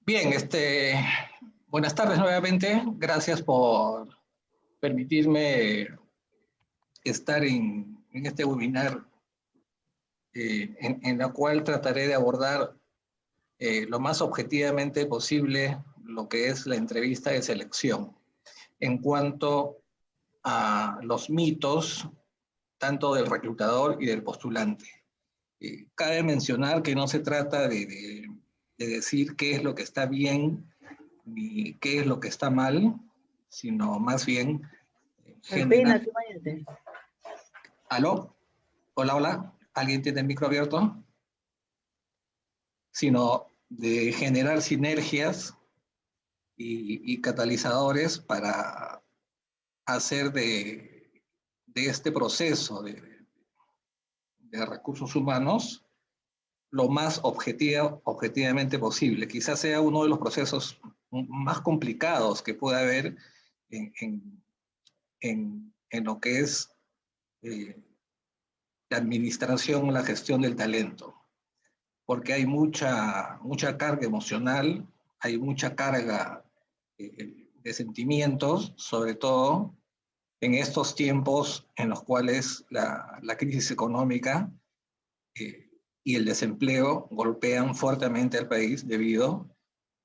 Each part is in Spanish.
Bien, buenas tardes nuevamente. Gracias por permitirme estar en este webinar en la cual trataré de abordar lo más objetivamente posible lo que es la entrevista de selección en cuanto a los mitos tanto del reclutador y del postulante. Cabe mencionar que no se trata de decir qué es lo que está bien ni qué es lo que está mal, sino más bien generar... ¿Aló? Hola, hola. ¿Alguien tiene el micro abierto? Sino de generar sinergias y catalizadores para hacer de este proceso de recursos humanos lo más objetivamente posible. Quizás sea uno de los procesos más complicados que pueda haber en lo que es la administración, la gestión del talento, porque hay mucha carga emocional, hay mucha carga de sentimientos, sobre todo en estos tiempos en los cuales la crisis económica y el desempleo golpean fuertemente al país debido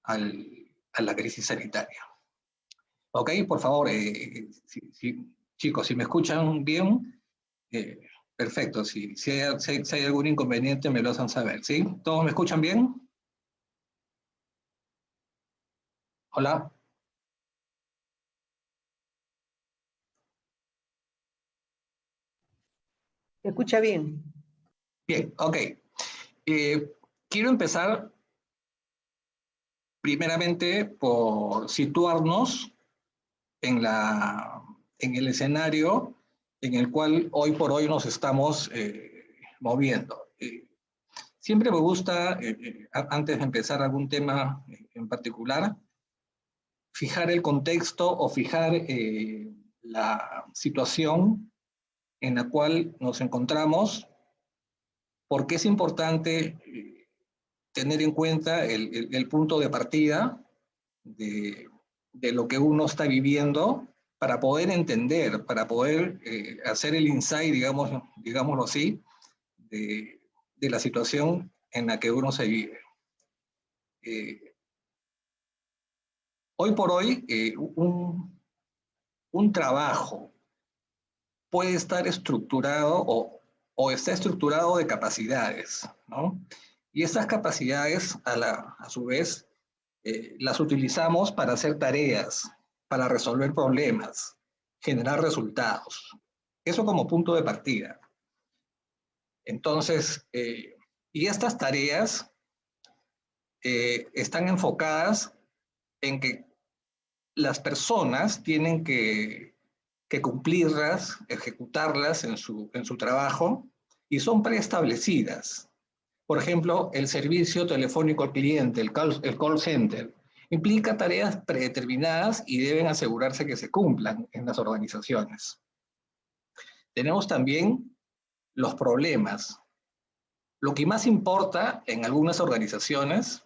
a la crisis sanitaria. Ok, por favor, chicos, si me escuchan bien, perfecto. Si hay algún inconveniente, me lo hacen saber, ¿sí? ¿Todos me escuchan bien? Hola. ¿Se escucha bien? Bien, ok. Quiero empezar primeramente por situarnos en el escenario en el cual hoy por hoy nos estamos moviendo. Siempre me gusta, antes de empezar algún tema en particular, fijar el contexto o fijar la situación en la cual nos encontramos, porque es importante tener en cuenta el punto de partida de lo que uno está viviendo para poder entender, para poder hacer el insight, digámoslo así, de la situación en la que uno se vive. Hoy por hoy, un trabajo puede estar estructurado o está estructurado de capacidades, ¿no? Y estas capacidades, a su vez, las utilizamos para hacer tareas, para resolver problemas, generar resultados. Eso como punto de partida. Entonces, y estas tareas están enfocadas en que las personas tienen que cumplirlas, ejecutarlas en su trabajo, y son preestablecidas. Por ejemplo, el servicio telefónico al cliente, el call center, implica tareas predeterminadas y deben asegurarse que se cumplan en las organizaciones. Tenemos también los problemas. Lo que más importa en algunas organizaciones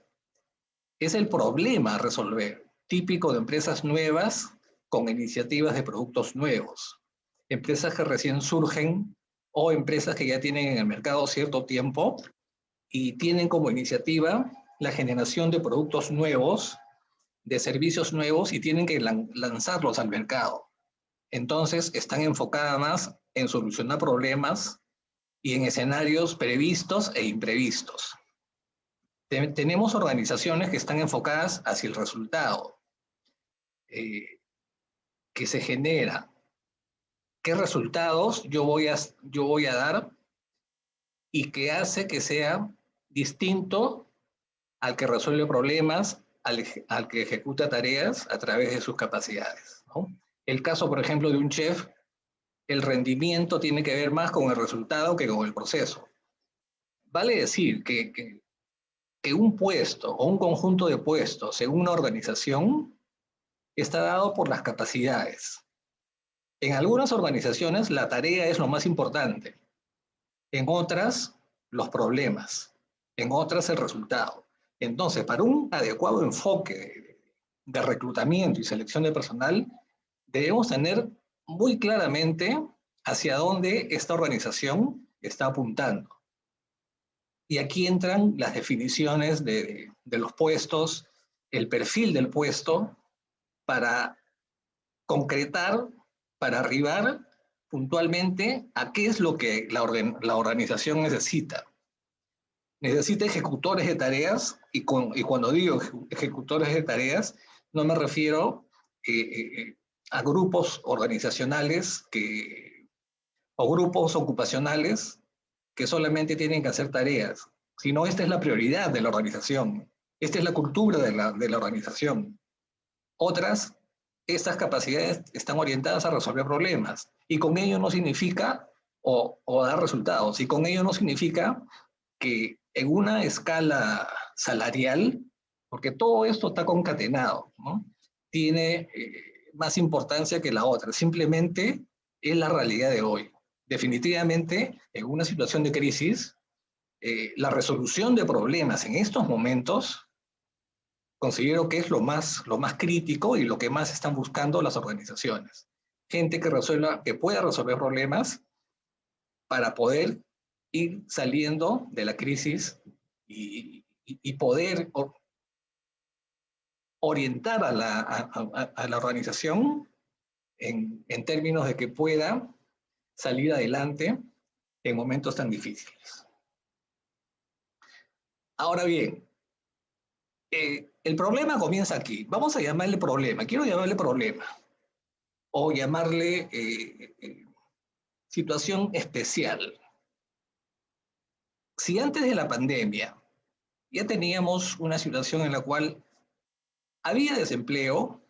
es el problema a resolver, típico de empresas nuevas con iniciativas de productos nuevos, empresas que recién surgen o empresas que ya tienen en el mercado cierto tiempo y tienen como iniciativa la generación de productos nuevos, de servicios nuevos, y tienen que lanzarlos al mercado. Entonces están enfocadas más en solucionar problemas y en escenarios previstos e imprevistos. Tenemos organizaciones que están enfocadas hacia el resultado que se genera. ¿Qué resultados yo voy a dar y que hace que sea distinto al que resuelve problemas, al que ejecuta tareas a través de sus capacidades, ¿no? El caso, por ejemplo, de un chef, el rendimiento tiene que ver más con el resultado que con el proceso. Vale decir que un puesto o un conjunto de puestos en una organización está dado por las capacidades. En algunas organizaciones la tarea es lo más importante, en otras los problemas, en otras el resultado. Entonces, para un adecuado enfoque de reclutamiento y selección de personal, debemos tener muy claramente hacia dónde esta organización está apuntando. Y aquí entran las definiciones de los puestos, el perfil del puesto, para concretar, para arribar puntualmente a qué es lo que la organización necesita. Necesita ejecutores de tareas, y cuando digo ejecutores de tareas, no me refiero a grupos organizacionales o grupos ocupacionales que solamente tienen que hacer tareas, sino esta es la prioridad de la organización, esta es la cultura de la organización. Otras, estas capacidades están orientadas a resolver problemas, y con ello no significa, o dar resultados, y con ello no significa que en una escala salarial, porque todo esto está concatenado, ¿no? Tiene más importancia que la otra, simplemente es la realidad de hoy. Definitivamente, en una situación de crisis, la resolución de problemas en estos momentos considero que es lo más crítico y lo que más están buscando las organizaciones. Gente que pueda resolver problemas para poder ir saliendo de la crisis y poder orientar a la organización en términos de que pueda salir adelante en momentos tan difíciles. Ahora bien, el problema comienza aquí. Vamos a llamarle problema. Quiero llamarle problema o llamarle situación especial. Si antes de la pandemia ya teníamos una situación en la cual había desempleo,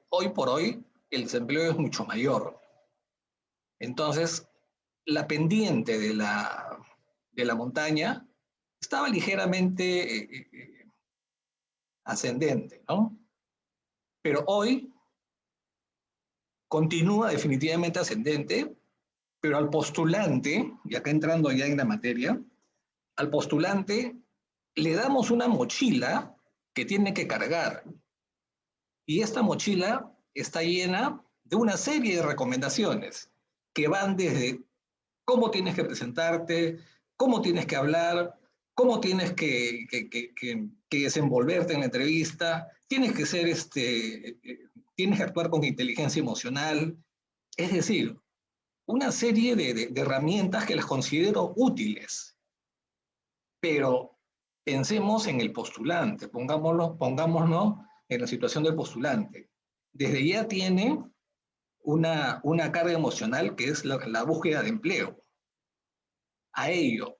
hoy por hoy el desempleo es mucho mayor. Entonces, la pendiente de la montaña estaba ligeramente ascendente, ¿no? Pero hoy continúa definitivamente ascendente, pero al postulante, y acá entrando ya en la materia, al postulante le damos una mochila que tiene que cargar. Y esta mochila está llena de una serie de recomendaciones que van desde cómo tienes que presentarte, cómo tienes que hablar, cómo tienes que desenvolverte en la entrevista, tienes que ser tienes que actuar con inteligencia emocional. Es decir, una serie de herramientas que las considero útiles, pero pensemos en el postulante, pongámonos en la situación del postulante. Desde ya tiene una carga emocional que es la búsqueda de empleo. A ello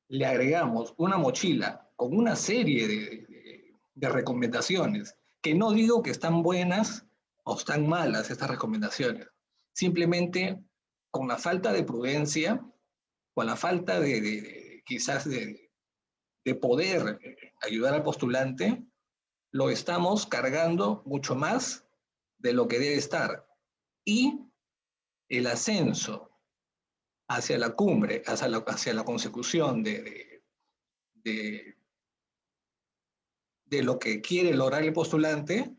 le agregamos una mochila con una serie de recomendaciones, que no digo que están buenas o están malas estas recomendaciones, simplemente con la falta de prudencia, con la falta quizás de poder ayudar al postulante, lo estamos cargando mucho más de lo que debe estar. Y el ascenso hacia la cumbre, hacia la consecución de, de lo que quiere lograr el postulante,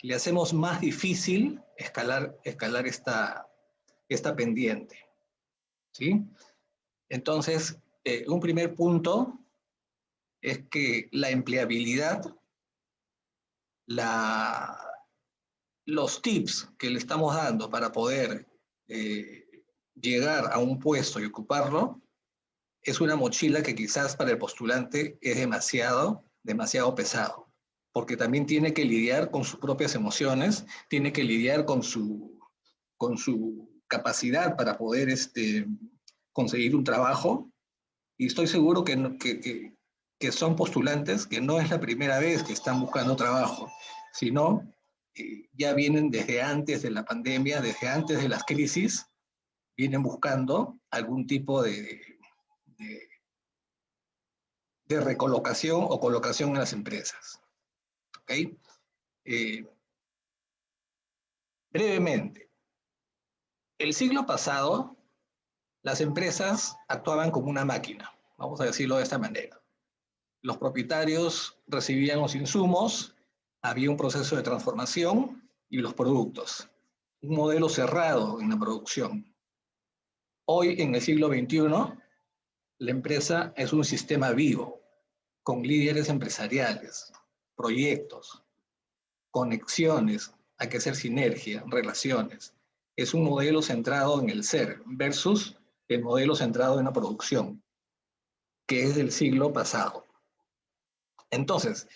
le hacemos más difícil escalar esta pendiente, ¿sí? Entonces, un primer punto es que la empleabilidad, la, los tips que le estamos dando para poder llegar a un puesto y ocuparlo, es una mochila que quizás para el postulante es demasiado pesado, porque también tiene que lidiar con sus propias emociones, tiene que lidiar con su capacidad para poder conseguir un trabajo, y estoy seguro que son postulantes que no es la primera vez que están buscando trabajo, sino ya vienen desde antes de la pandemia, desde antes de las crisis, vienen buscando algún tipo de, de recolocación o colocación en las empresas. ¿Okay? Brevemente, el siglo pasado las empresas actuaban como una máquina. vamos a decirlo de esta manera. Los propietarios recibían los insumos, había un proceso de transformación y los productos. Un modelo cerrado en la producción. Hoy, en el siglo XXI, la empresa es un sistema vivo, con líderes empresariales, proyectos, conexiones, hay que hacer sinergia, relaciones. Es un modelo centrado en el ser versus el modelo centrado en la producción, que es del siglo pasado. Entonces,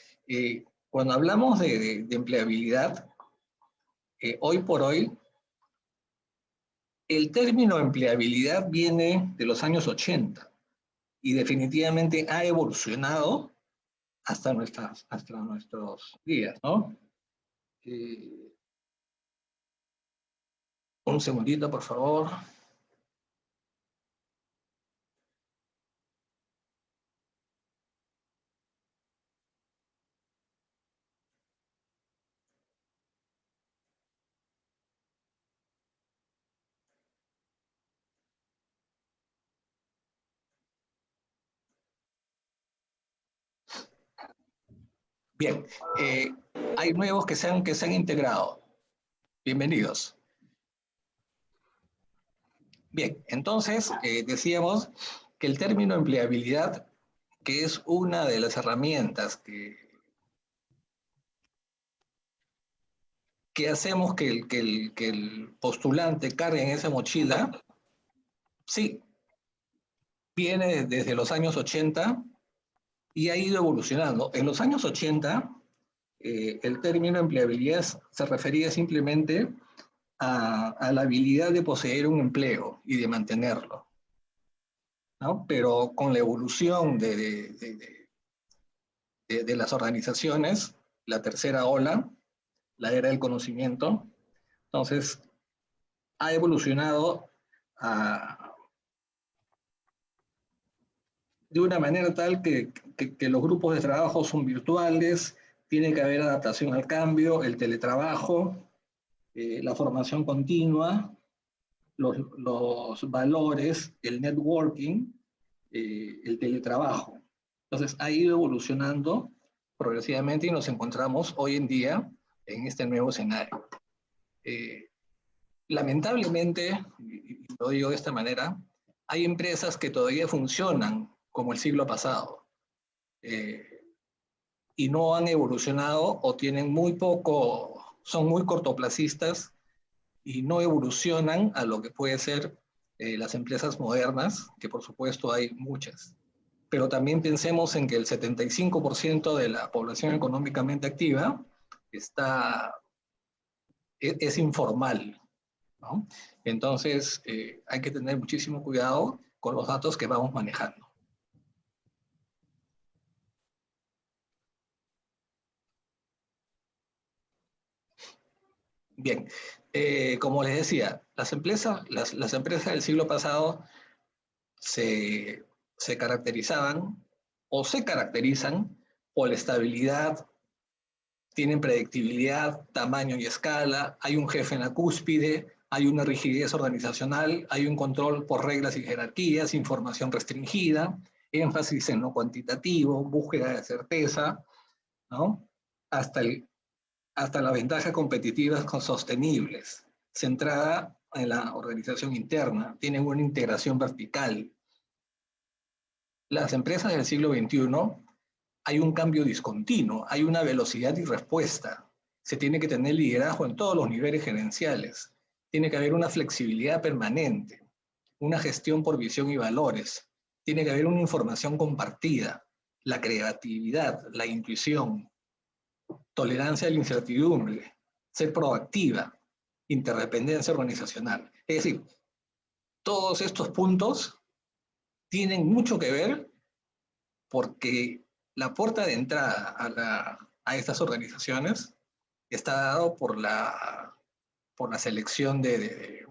cuando hablamos de empleabilidad, hoy por hoy, el término empleabilidad viene de los años 80 y definitivamente ha evolucionado hasta nuestros días, ¿no? Un segundito, por favor. Bien, hay nuevos que se han integrado. Bienvenidos. Bien, entonces decíamos que el término empleabilidad, que es una de las herramientas que hacemos que el postulante cargue en esa mochila, sí, viene desde los años 80 y ha ido evolucionando. En los años 80, el término empleabilidad se refería simplemente a la habilidad de poseer un empleo y de mantenerlo, ¿no? Pero con la evolución de las organizaciones, la tercera ola, la era del conocimiento, entonces ha evolucionado de una manera tal que los grupos de trabajo son virtuales, tiene que haber adaptación al cambio, el teletrabajo, la formación continua, los valores, el networking, el teletrabajo. Entonces ha ido evolucionando progresivamente y nos encontramos hoy en día en este nuevo escenario. Lamentablemente, y lo digo de esta manera, hay empresas que todavía funcionan como el siglo pasado y no han evolucionado o tienen muy poco, son muy cortoplacistas y no evolucionan a lo que puede ser las empresas modernas, que por supuesto hay muchas. Pero también pensemos en que el 75% de la población económicamente activa es informal, ¿no? Entonces, hay que tener muchísimo cuidado con los datos que vamos manejando. Bien, como les decía, las empresas del siglo pasado se, se caracterizaban o se caracterizan por la estabilidad, tienen predictibilidad, tamaño y escala, hay un jefe en la cúspide, hay una rigidez organizacional, hay un control por reglas y jerarquías, información restringida, énfasis en lo cuantitativo, búsqueda de certeza, ¿no? Hasta, hasta las ventajas competitivas sostenibles, centrada en la organización interna, tienen una integración vertical. Las empresas del siglo XXI hay un cambio discontinuo, hay una velocidad y respuesta. Se tiene que tener liderazgo en todos los niveles gerenciales. Tiene que haber una flexibilidad permanente, una gestión por visión y valores. Tiene que haber una información compartida, la creatividad, la intuición, tolerancia a la incertidumbre, ser proactiva, interdependencia organizacional. Es decir, todos estos puntos tienen mucho que ver porque la puerta de entrada a estas organizaciones está dado por la selección de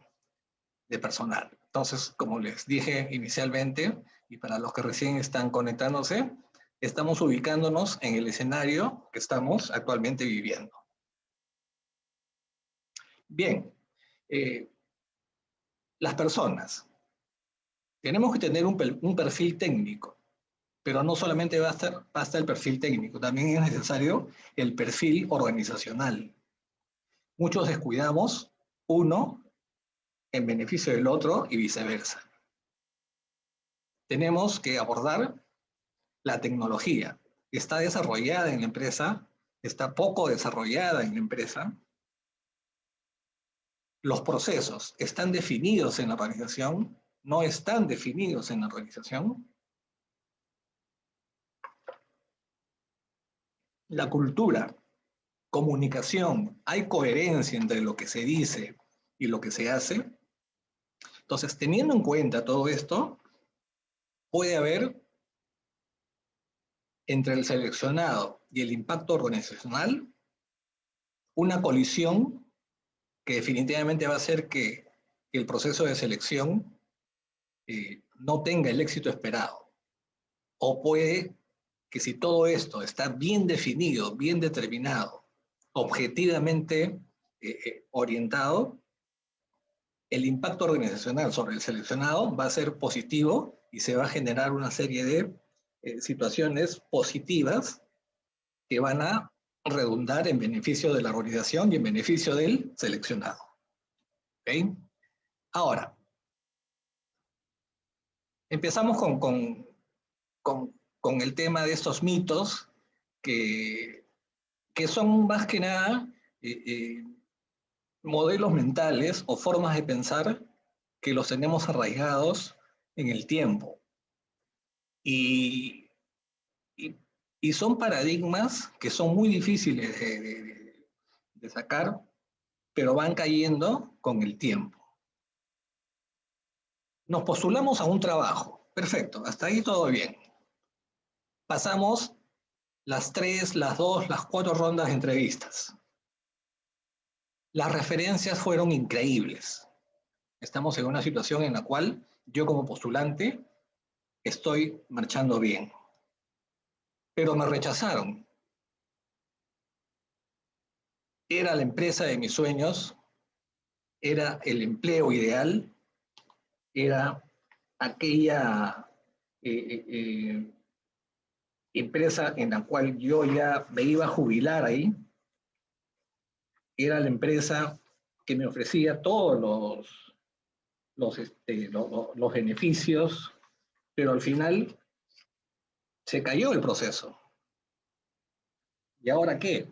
personal. Entonces, como les dije inicialmente, y para los que recién están conectándose, estamos ubicándonos en el escenario que estamos actualmente viviendo. Bien, las personas. Tenemos que tener un perfil técnico. Pero no solamente basta el perfil técnico, también es necesario el perfil organizacional. Muchos descuidamos uno en beneficio del otro y viceversa. Tenemos que abordar la tecnología. Está desarrollada en la empresa, está poco desarrollada en la empresa. Los procesos están definidos en la organización, no están definidos en la organización. La cultura, comunicación, hay coherencia entre lo que se dice y lo que se hace. Entonces, teniendo en cuenta todo esto, puede haber entre el seleccionado y el impacto organizacional una colisión que definitivamente va a hacer que el proceso de selección no tenga el éxito esperado. O puede que si todo esto está bien definido, bien determinado, objetivamente orientado, el impacto organizacional sobre el seleccionado va a ser positivo y se va a generar una serie de situaciones positivas que van a redundar en beneficio de la organización y en beneficio del seleccionado. ¿Okay? Ahora, empezamos con el tema de estos mitos que son más que nada modelos mentales o formas de pensar que los tenemos arraigados en el tiempo. Y, y, y son paradigmas que son muy difíciles de sacar, pero van cayendo con el tiempo. Nos postulamos a un trabajo. Perfecto, hasta ahí todo bien. Pasamos las 3, las 2, las 4 rondas de entrevistas. Las referencias fueron increíbles. Estamos en una situación en la cual yo como postulante estoy marchando bien. Pero me rechazaron. Era la empresa de mis sueños, era el empleo ideal, era aquella empresa en la cual yo ya me iba a jubilar ahí, era la empresa que me ofrecía todos los beneficios, pero al final se cayó el proceso. ¿Y ahora qué?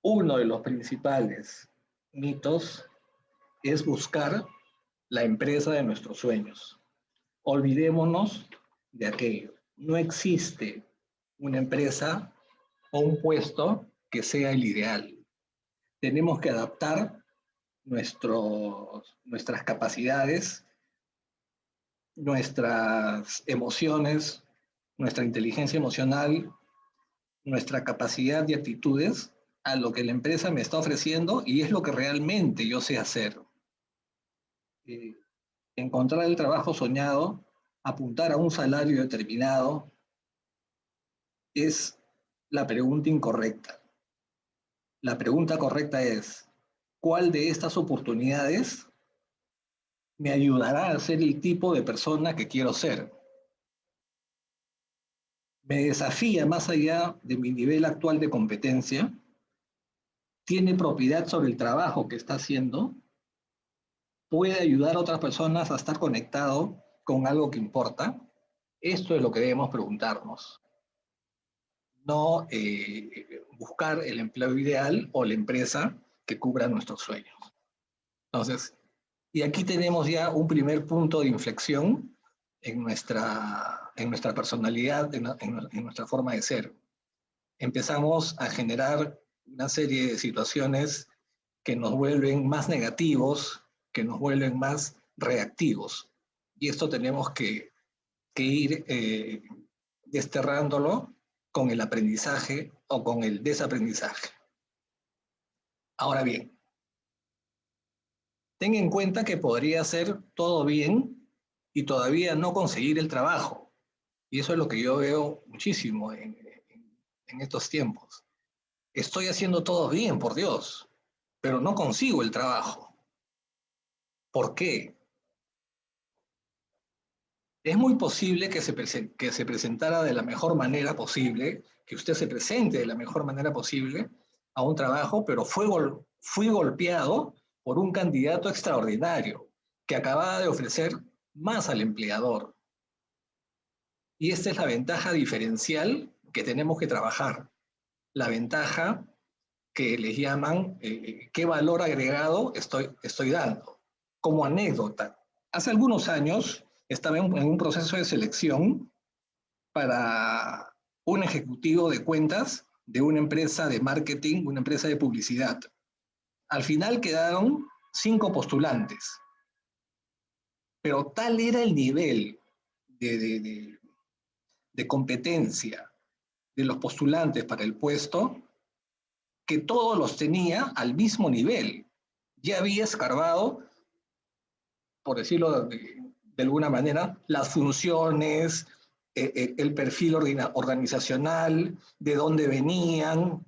Uno de los principales mitos es buscar la empresa de nuestros sueños. Olvidémonos de aquello. No existe una empresa o un puesto que sea el ideal. Tenemos que adaptar nuestras capacidades, nuestras emociones, nuestra inteligencia emocional, nuestra capacidad y actitudes a lo que la empresa me está ofreciendo y es lo que realmente yo sé hacer. Encontrar el trabajo soñado, apuntar a un salario determinado, es la pregunta incorrecta. La pregunta correcta es, ¿cuál de estas oportunidades me ayudará a ser el tipo de persona que quiero ser? ¿Me desafía más allá de mi nivel actual de competencia? ¿Tiene propiedad sobre el trabajo que está haciendo? ¿Puede ayudar a otras personas a estar conectado con algo que importa? Esto es lo que debemos preguntarnos. No buscar el empleo ideal o la empresa que cubra nuestros sueños. Entonces, y aquí tenemos ya un primer punto de inflexión en nuestra personalidad, en nuestra forma de ser. Empezamos a generar una serie de situaciones que nos vuelven más negativos, que nos vuelven más reactivos. Y esto tenemos que ir desterrándolo con el aprendizaje o con el desaprendizaje. Ahora bien, ten en cuenta que podría hacer todo bien y todavía no conseguir el trabajo. Y eso es lo que yo veo muchísimo en estos tiempos. Estoy haciendo todo bien, por Dios, pero no consigo el trabajo. ¿Por qué? Es muy posible que que se presentara de la mejor manera posible, que usted se presente de la mejor manera posible a un trabajo, pero fui golpeado por un candidato extraordinario que acababa de ofrecer más al empleador. Y esta es la ventaja diferencial que tenemos que trabajar. La ventaja que les llaman qué valor agregado estoy dando. Como anécdota, hace algunos años estaba en un proceso de selección para un ejecutivo de cuentas de una empresa de marketing, una empresa de publicidad. Al final quedaron 5 postulantes, pero tal era el nivel de competencia de los postulantes para el puesto que todos los tenía al mismo nivel. Ya había escarbado, por decirlo de alguna manera, las funciones, el perfil organizacional, de dónde venían,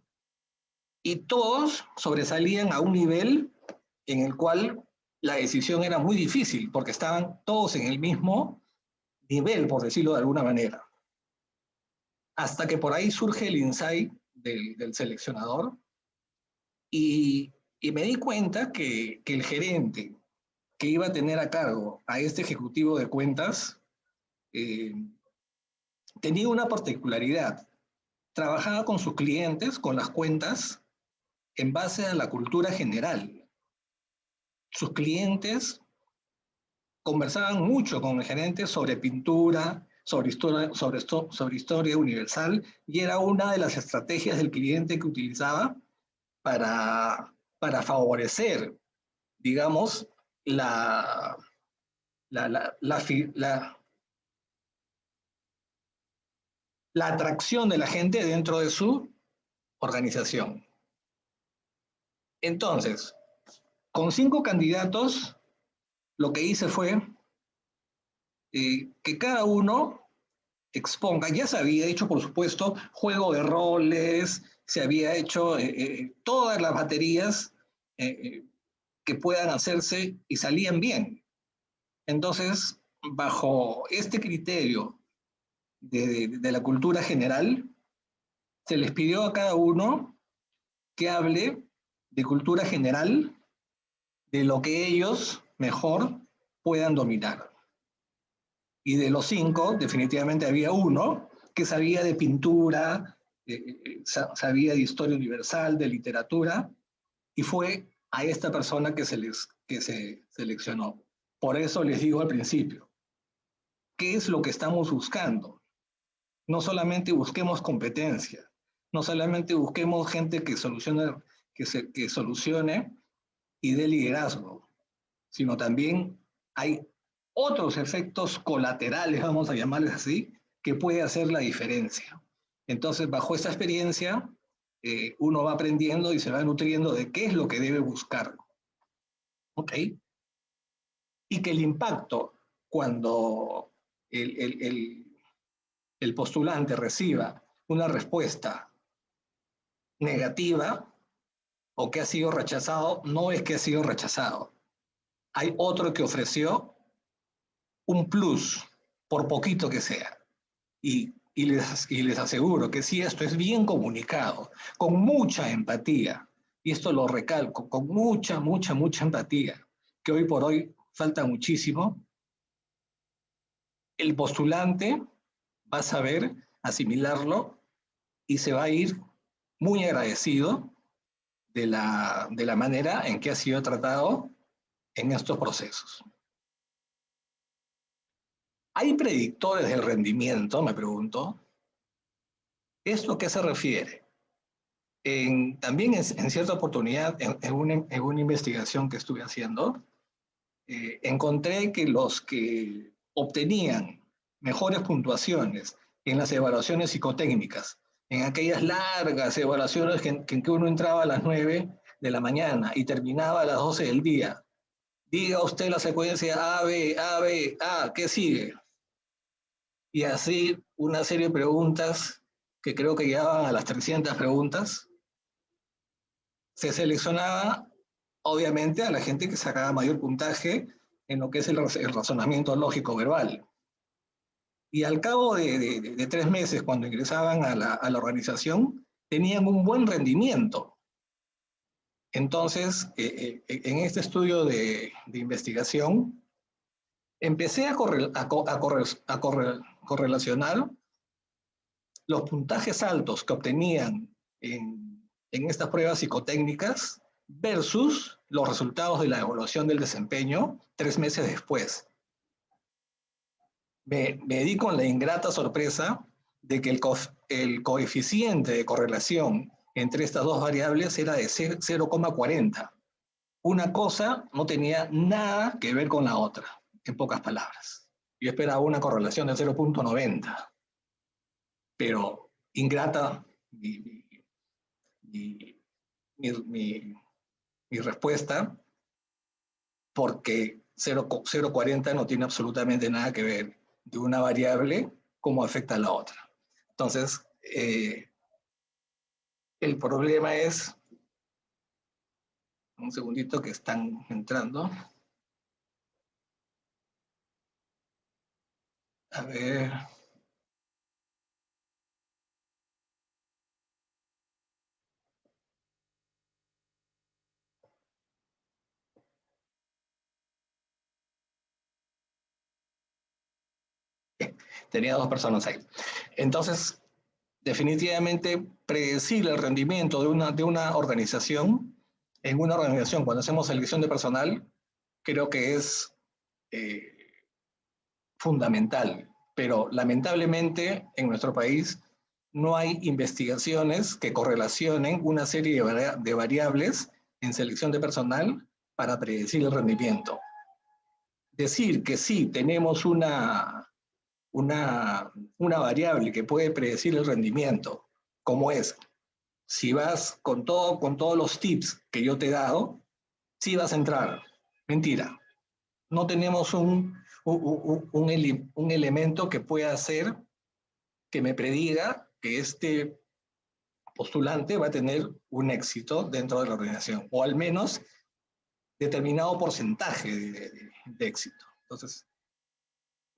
y todos sobresalían a un nivel en el cual la decisión era muy difícil, porque estaban todos en el mismo nivel, por decirlo de alguna manera. Hasta que por ahí surge el insight del seleccionador y me di cuenta que el gerente que iba a tener a cargo a este ejecutivo de cuentas eh, tenía una particularidad. Trabajaba con sus clientes, con las cuentas, en base a la cultura general. Sus clientes conversaban mucho con el gerente sobre pintura, sobre historia universal, y era una de las estrategias del cliente que utilizaba para favorecer, digamos, la, la, la, la, la, la atracción de la gente dentro de su organización. Entonces, con 5 candidatos, lo que hice fue que cada uno exponga, ya se había hecho, por supuesto, juego de roles, se había hecho todas las baterías que puedan hacerse y salían bien. Entonces, bajo este criterio de la cultura general, se les pidió a cada uno que hable de cultura general, de lo que ellos mejor puedan dominar. Y de los 5, definitivamente había uno que sabía de pintura, sabía de historia universal, de literatura, y fue a esta persona que se seleccionó. Por eso les digo al principio, ¿qué es lo que estamos buscando? No solamente busquemos competencia, no solamente busquemos gente que solucione y dé liderazgo, sino también hay otros efectos colaterales, vamos a llamarles así, que puede hacer la diferencia. Entonces, bajo esta experiencia, uno va aprendiendo y se va nutriendo de qué es lo que debe buscar. ¿Ok? Y que el impacto, cuando el postulante reciba una respuesta negativa o que ha sido rechazado, no es que ha sido rechazado. Hay otro que ofreció un plus, por poquito que sea. Y les aseguro que si esto es bien comunicado, con mucha empatía, y esto lo recalco, con mucha, mucha, mucha empatía, que hoy por hoy falta muchísimo, el postulante va a saber asimilarlo y se va a ir muy agradecido de la manera en que ha sido tratado en estos procesos. ¿Hay predictores del rendimiento? Me pregunto. ¿Esto a qué se refiere? También en cierta oportunidad, en una investigación que estuve haciendo, encontré que los que obtenían mejores puntuaciones en las evaluaciones psicotécnicas, en aquellas largas evaluaciones en que uno entraba a las 9 de la mañana y terminaba a las 12 del día, diga usted la secuencia A, B, A, B, A, ¿qué sigue? Y así una serie de preguntas que creo que llegaban a las 300 preguntas, se seleccionaba obviamente a la gente que sacaba mayor puntaje en lo que es el razonamiento lógico verbal. Y al cabo de 3 meses, cuando ingresaban a la organización, tenían un buen rendimiento. Entonces, en este estudio de investigación, empecé a correlacionar los puntajes altos que obtenían en estas pruebas psicotécnicas versus los resultados de la evaluación del desempeño 3 meses después. Me di con la ingrata sorpresa de que el coeficiente de correlación entre estas dos variables era de 0,40. Una cosa no tenía nada que ver con la otra, en pocas palabras. Yo esperaba una correlación de 0,90, pero ingrata mi respuesta, porque 0,40 no tiene absolutamente nada que ver de una variable cómo afecta a la otra. Entonces, el problema es, un segundito que están entrando. A ver. Tenía 2 personas ahí. Entonces, definitivamente, predecir el rendimiento de una organización, en una organización, cuando hacemos selección de personal, creo que es fundamental. Pero lamentablemente, en nuestro país, no hay investigaciones que correlacionen una serie de variables en selección de personal para predecir el rendimiento. Decir que sí, tenemos una variable que puede predecir el rendimiento, como es, si vas con todos los tips que yo te he dado, sí vas a entrar. Mentira. No tenemos un elemento que pueda hacer que me prediga que este postulante va a tener un éxito dentro de la organización, o al menos determinado porcentaje de éxito. Entonces,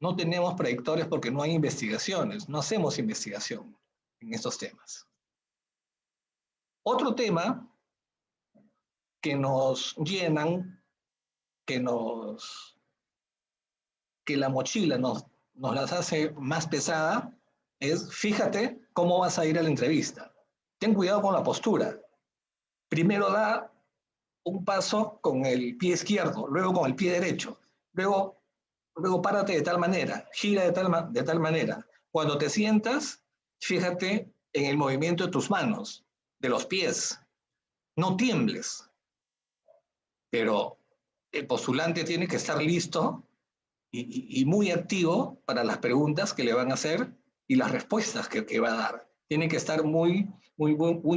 no tenemos predictores porque no hay investigaciones, no hacemos investigación en estos temas. Otro tema que nos llenan, que la mochila nos las hace más pesada, es fíjate cómo vas a ir a la entrevista. Ten cuidado con la postura. Primero da un paso con el pie izquierdo, luego con el pie derecho, luego párate de tal manera, gira de tal manera. Cuando te sientas, fíjate en el movimiento de tus manos, de los pies. No tiembles, pero el postulante tiene que estar listo y muy activo para las preguntas que le van a hacer y las respuestas que va a dar. Tiene que estar muy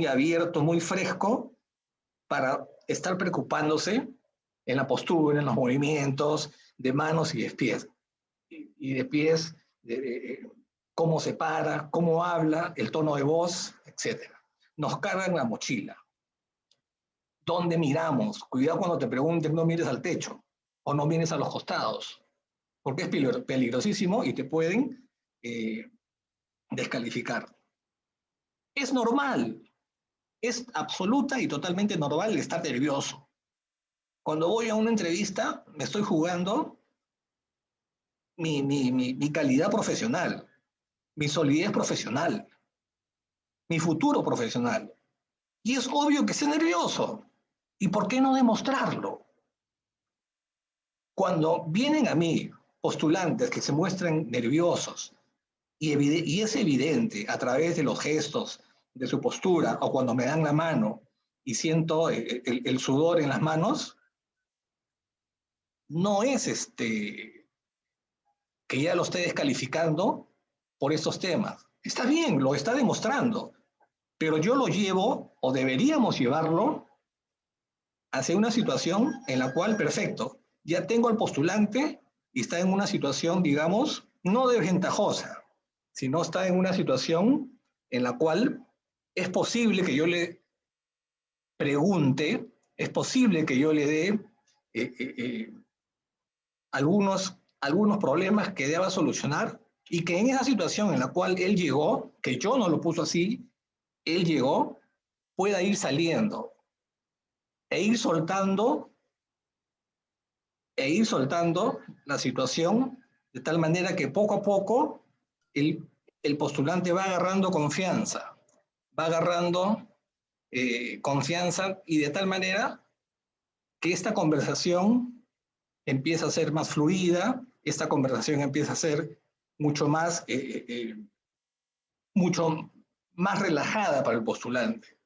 abierto, muy fresco para estar preocupándose en la postura, en los movimientos de manos y de pies. Y de pies, cómo se para, cómo habla, el tono de voz, etc. Nos cargan la mochila. ¿Dónde miramos? Cuidado cuando te pregunten, no mires al techo o no mires a los costados, porque es peligrosísimo y te pueden descalificar. Es normal, es absoluta y totalmente normal estar nervioso. Cuando voy a una entrevista, me estoy jugando mi calidad profesional, mi solidez profesional, mi futuro profesional. Y es obvio que esté nervioso. ¿Y por qué no demostrarlo? Cuando vienen a mí postulantes que se muestran nerviosos y es evidente a través de los gestos, de su postura, o cuando me dan la mano y siento el sudor en las manos, no es que ya lo esté descalificando por estos temas. Está bien, lo está demostrando, pero yo lo llevo, o deberíamos llevarlo, hacia una situación en la cual, perfecto, ya tengo al postulante y está en una situación, digamos, no desventajosa, sino está en una situación en la cual es posible que yo le pregunte, es posible que yo le dé algunos problemas que deba solucionar Y que en esa situación en la cual él llegó, que yo no lo puso así, él llegó, pueda ir saliendo e ir soltando la situación de tal manera que poco a poco el postulante va agarrando confianza, va agarrando confianza y de tal manera que esta conversación empieza a ser más fluida, esta conversación empieza a ser mucho más relajada para el postulante.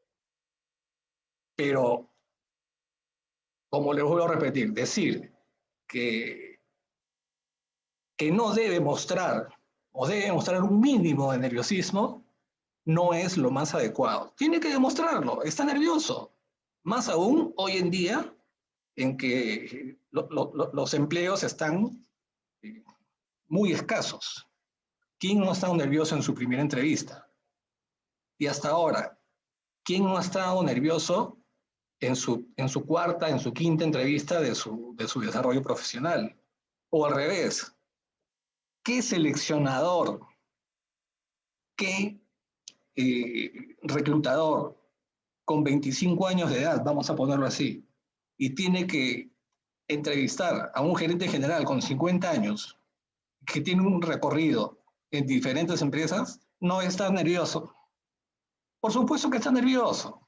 Pero, como les vuelvo a repetir, decir que no debe mostrar o debe mostrar un mínimo de nerviosismo no es lo más adecuado. Tiene que demostrarlo, está nervioso. Más aún hoy en día en que los empleos están muy escasos. ¿Quién no ha estado nervioso en su primera entrevista? Y hasta ahora, ¿quién no ha estado nervioso en su cuarta, en su quinta entrevista de su desarrollo profesional? O al revés, ¿qué seleccionador, qué reclutador con 25 años de edad, vamos a ponerlo así, y tiene que entrevistar a un gerente general con 50 años que tiene un recorrido en diferentes empresas, no está nervioso? Por supuesto que está nervioso,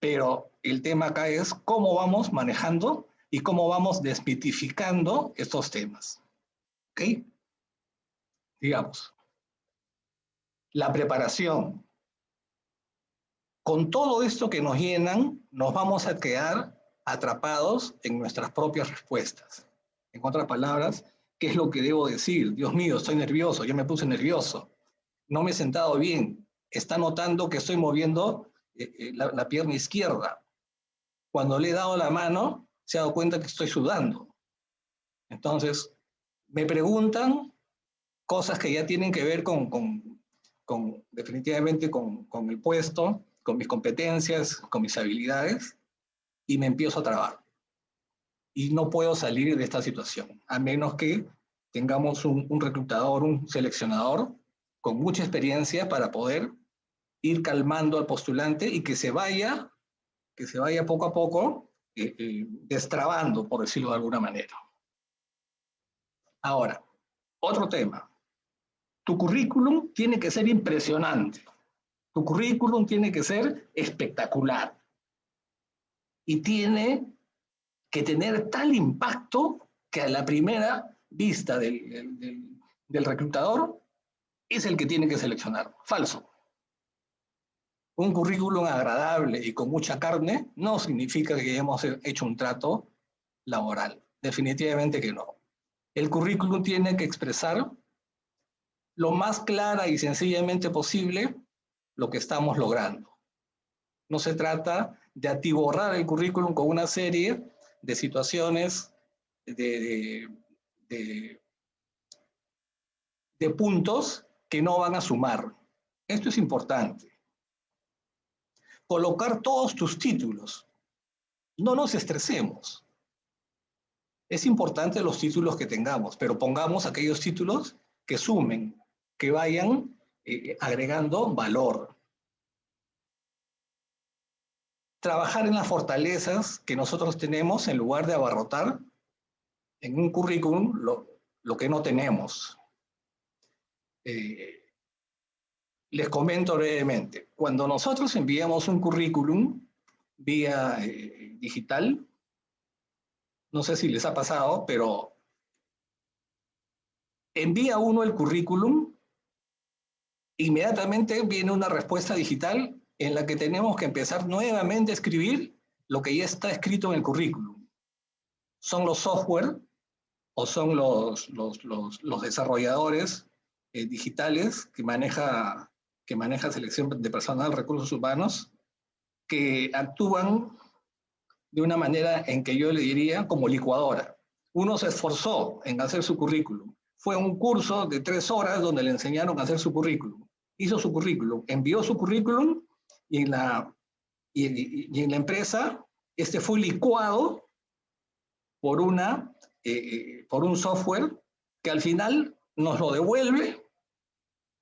pero el tema acá es cómo vamos manejando y cómo vamos desmitificando estos temas. ¿Ok? Digamos, la preparación. Con todo esto que nos llenan, nos vamos a quedar atrapados en nuestras propias respuestas. En otras palabras, ¿qué es lo que debo decir? Dios mío, estoy nervioso, ya me puse nervioso, no me he sentado bien, está notando que estoy moviendo la pierna izquierda. Cuando le he dado la mano, se ha dado cuenta que estoy sudando. Entonces, me preguntan cosas que ya tienen que ver definitivamente con el puesto, con mis competencias, con mis habilidades, y me empiezo a trabar. Y no puedo salir de esta situación, a menos que tengamos un reclutador, un seleccionador con mucha experiencia para poder ir calmando al postulante y que se vaya poco a poco destrabando, por decirlo de alguna manera. Ahora, otro tema. Tu currículum tiene que ser impresionante. Tu currículum tiene que ser espectacular. Y tiene que tener tal impacto que a la primera vista del reclutador es el que tiene que seleccionar. Falso. Un currículum agradable y con mucha carne no significa que hayamos hecho un trato laboral. Definitivamente que no. El currículum tiene que expresar lo más clara y sencillamente posible lo que estamos logrando. No se trata de atiborrar el currículum con una serie de situaciones, de puntos que no van a sumar. Esto es importante. Colocar todos tus títulos. No nos estresemos. Es importante los títulos que tengamos, pero pongamos aquellos títulos que sumen, que vayan agregando valor. Trabajar en las fortalezas que nosotros tenemos en lugar de abarrotar en un currículum lo que no tenemos. Les comento brevemente. Cuando nosotros enviamos un currículum vía digital, no sé si les ha pasado, pero envía uno el currículum, inmediatamente viene una respuesta digital en la que tenemos que empezar nuevamente a escribir lo que ya está escrito en el currículum. Son los software o son los desarrolladores digitales que maneja selección de personal, recursos humanos, que actúan de una manera en que yo le diría como licuadora. Uno se esforzó en hacer su currículum. Fue un curso de 3 horas donde le enseñaron a hacer su currículum. Hizo su currículum, envió su currículum y en la empresa este fue licuado por un software que al final nos lo devuelve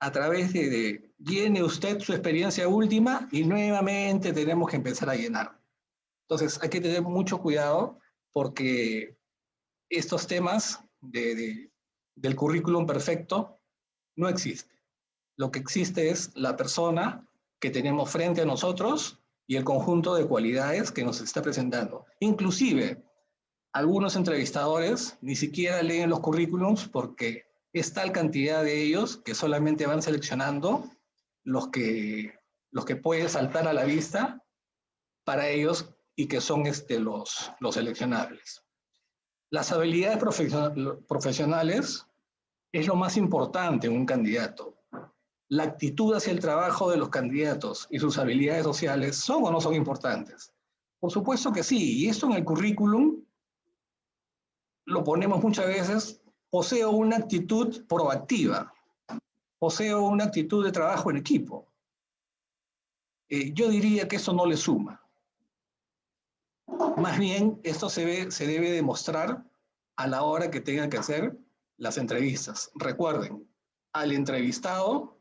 a través de llene usted su experiencia última y nuevamente tenemos que empezar a llenar. Entonces hay que tener mucho cuidado porque estos temas del currículum perfecto no existen. Lo que existe es la persona que tenemos frente a nosotros y el conjunto de cualidades que nos está presentando. Inclusive, algunos entrevistadores ni siquiera leen los currículums porque es tal cantidad de ellos que solamente van seleccionando los que pueden saltar a la vista para ellos y que son los seleccionables. Las habilidades profesionales es lo más importante en un candidato. La actitud hacia el trabajo de los candidatos y sus habilidades sociales ¿son o no son importantes? Por supuesto que sí, y esto en el currículum lo ponemos muchas veces, poseo una actitud proactiva, poseo una actitud de trabajo en equipo. Yo diría que eso no le suma. Más bien, esto se debe demostrar a la hora que tengan que hacer las entrevistas. Recuerden, al entrevistado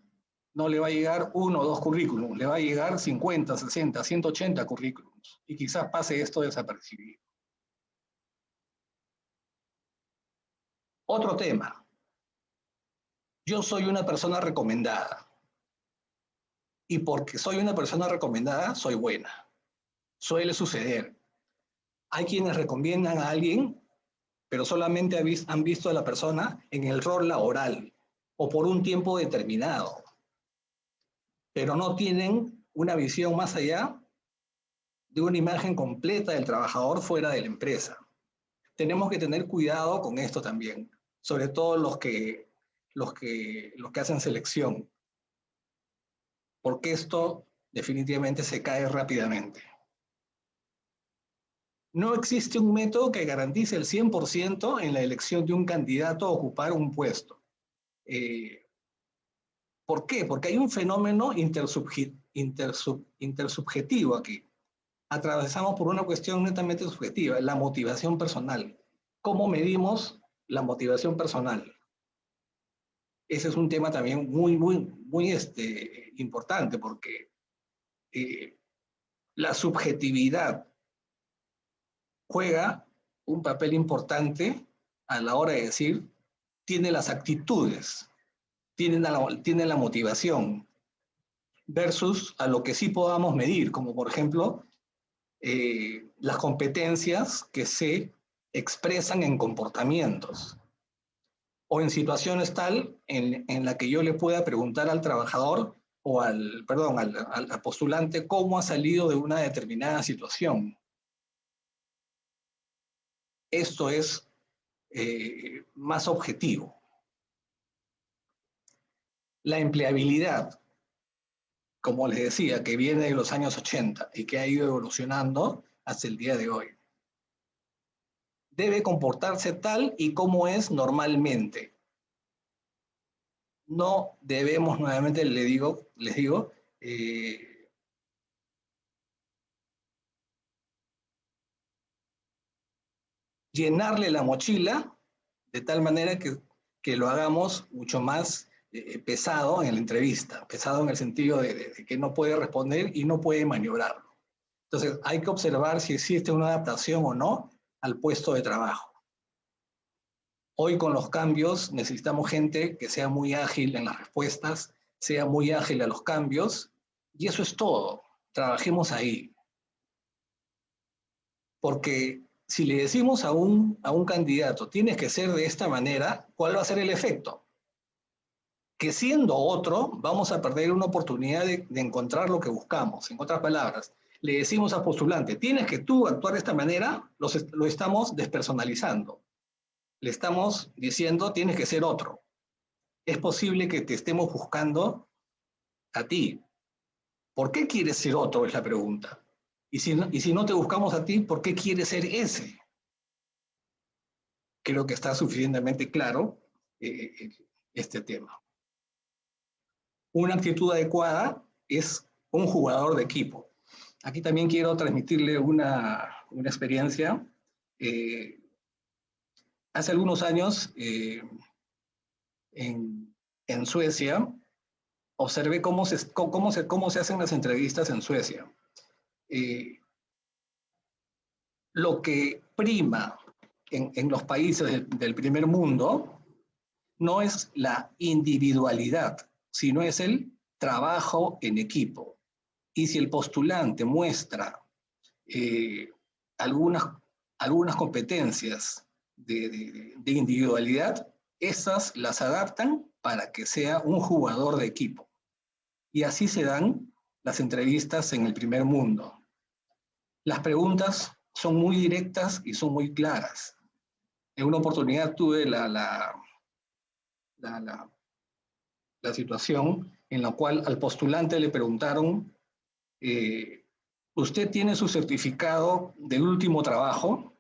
no le va a llegar 1 o 2 currículums, le va a llegar 50, 60, 180 currículums. Y quizás pase esto desapercibido. Otro tema. Yo soy una persona recomendada. Y porque soy una persona recomendada, soy buena. Suele suceder. Hay quienes recomiendan a alguien, pero solamente han visto a la persona en el rol laboral o por un tiempo determinado, pero no tienen una visión más allá de una imagen completa del trabajador fuera de la empresa. Tenemos que tener cuidado con esto también, sobre todo los que hacen selección, porque esto definitivamente se cae rápidamente. No existe un método que garantice el 100% en la elección de un candidato a ocupar un puesto. ¿Por qué? Porque hay un fenómeno intersubjetivo aquí. Atravesamos por una cuestión netamente subjetiva, la motivación personal. ¿Cómo medimos la motivación personal? Ese es un tema también muy importante porque la subjetividad juega un papel importante a la hora de decir, tiene las actitudes, tiene la motivación, versus a lo que sí podamos medir, como por ejemplo, las competencias que se expresan en comportamientos o en situaciones tal en la que yo le pueda preguntar al trabajador o al postulante cómo ha salido de una determinada situación. Esto es más objetivo. La empleabilidad, como les decía, que viene de los años 80 y que ha ido evolucionando hasta el día de hoy, debe comportarse tal y como es normalmente. No debemos, nuevamente les digo, llenarle la mochila de tal manera que lo hagamos mucho más pesado en la entrevista, pesado en el sentido de que no puede responder y no puede maniobrar. Entonces, hay que observar si existe una adaptación o no al puesto de trabajo. Hoy con los cambios necesitamos gente que sea muy ágil en las respuestas, sea muy ágil a los cambios, y eso es todo. Trabajemos ahí. Porque si le decimos a un candidato, tienes que ser de esta manera, ¿cuál va a ser el efecto? Que siendo otro, vamos a perder una oportunidad de encontrar lo que buscamos. En otras palabras, le decimos al postulante, tienes que tú actuar de esta manera, lo estamos despersonalizando. Le estamos diciendo, tienes que ser otro. Es posible que te estemos buscando a ti. ¿Por qué quieres ser otro? Es la pregunta. Y si no te buscamos a ti, ¿por qué quieres ser ese? Creo que está suficientemente claro este tema. Una actitud adecuada es un jugador de equipo. Aquí también quiero transmitirle una experiencia. Hace algunos años en Suecia, observé cómo se hacen las entrevistas en Suecia. Lo que prima en los países del primer mundo no es la individualidad, sino es el trabajo en equipo. Y si el postulante muestra algunas competencias de individualidad, esas las adaptan para que sea un jugador de equipo. Y así se dan las entrevistas en el primer mundo. Las preguntas son muy directas y son muy claras. En una oportunidad tuve la situación en la cual al postulante le preguntaron, ¿usted tiene su certificado del último trabajo?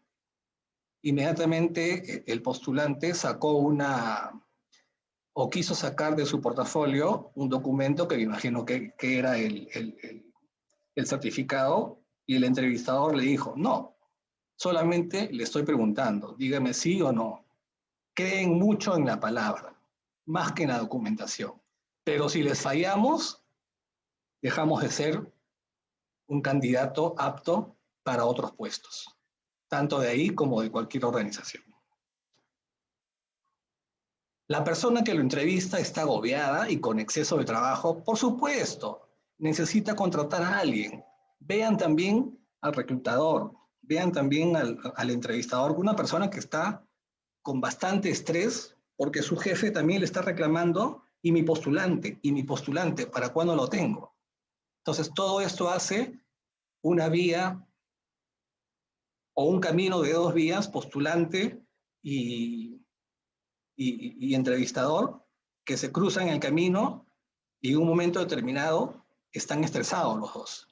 Inmediatamente el postulante sacó o quiso sacar de su portafolio un documento que me imagino que era el certificado, y el entrevistador le dijo, no, solamente le estoy preguntando, dígame sí o no. Creen mucho en la palabra, más que en la documentación. Pero si les fallamos, dejamos de ser un candidato apto para otros puestos, tanto de ahí como de cualquier organización. La persona que lo entrevista está agobiada y con exceso de trabajo, por supuesto, necesita contratar a alguien. Vean también al reclutador, vean también al entrevistador, una persona que está con bastante estrés porque su jefe también le está reclamando, y mi postulante, ¿para cuándo lo tengo? Entonces, todo esto hace una vía o un camino de dos vías, postulante y entrevistador, que se cruzan en el camino y en un momento determinado están estresados los dos.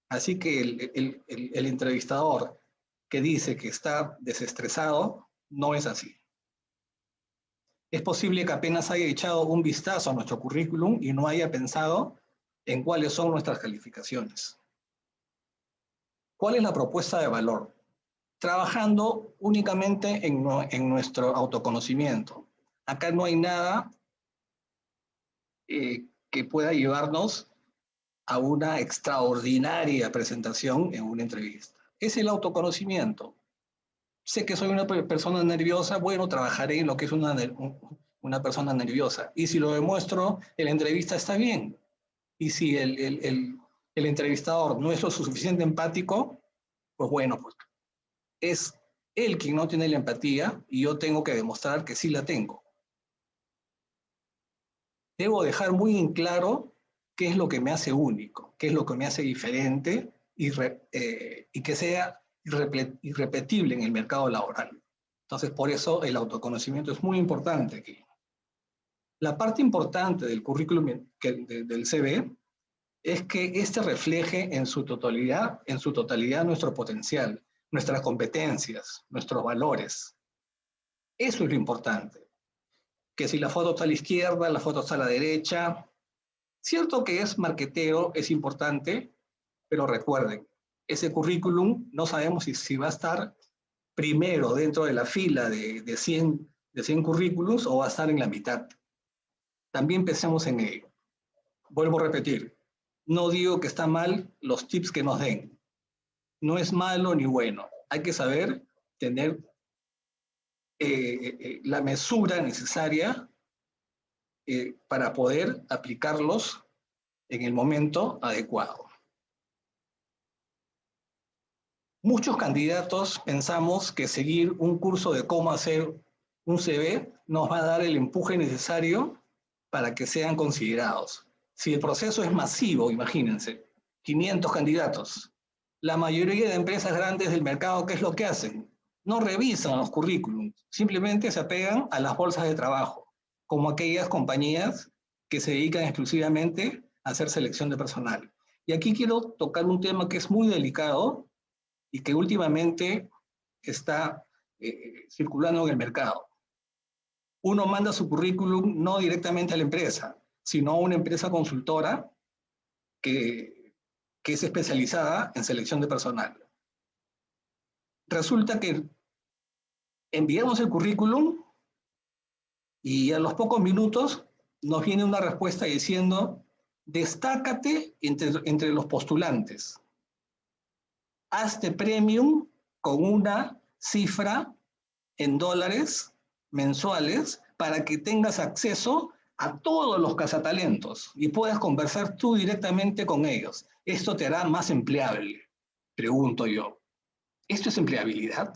Así que el entrevistador que dice que está desestresado no es así. Es posible que apenas haya echado un vistazo a nuestro currículum y no haya pensado en cuáles son nuestras calificaciones. ¿Cuál es la propuesta de valor? Trabajando únicamente en nuestro autoconocimiento. Acá no hay nada que pueda llevarnos a una extraordinaria presentación en una entrevista. Es el autoconocimiento. Sé que soy una persona nerviosa, bueno, trabajaré en lo que es una persona nerviosa. Y si lo demuestro en la entrevista, está bien. Y si el entrevistador no es lo suficiente empático, pues bueno, pues es él quien no tiene la empatía y yo tengo que demostrar que sí la tengo. Debo dejar muy en claro qué es lo que me hace único, qué es lo que me hace diferente y que sea irrepetible en el mercado laboral. Entonces, por eso el autoconocimiento es muy importante aquí. La parte importante del currículum del CV es que este refleje en su totalidad nuestro potencial, nuestras competencias, nuestros valores. Eso es lo importante. Que si la foto está a la izquierda, la foto está a la derecha. Cierto que es marquetero, es importante, pero recuerden, ese currículum no sabemos si va a estar primero dentro de la fila de 100 currículums o va a estar en la mitad. También pensemos en ello. Vuelvo a repetir, no digo que está mal los tips que nos den. No es malo ni bueno. Hay que saber tener la mesura necesaria para poder aplicarlos en el momento adecuado. Muchos candidatos pensamos que seguir un curso de cómo hacer un CV nos va a dar el empuje necesario para que sean considerados. Si el proceso es masivo, imagínense, 500 candidatos, la mayoría de empresas grandes del mercado, ¿qué es lo que hacen? No revisan los currículums, simplemente se apegan a las bolsas de trabajo, como aquellas compañías que se dedican exclusivamente a hacer selección de personal. Y aquí quiero tocar un tema que es muy delicado y que últimamente está circulando en el mercado. Uno manda su currículum no directamente a la empresa, sino a una empresa consultora que es especializada en selección de personal. Resulta que enviamos el currículum Y a los pocos minutos nos viene una respuesta diciendo, destácate entre los postulantes. Hazte premium con una cifra en dólares mensuales para que tengas acceso a todos los cazatalentos y puedas conversar tú directamente con ellos. Esto te hará más empleable, pregunto yo. ¿Esto es empleabilidad?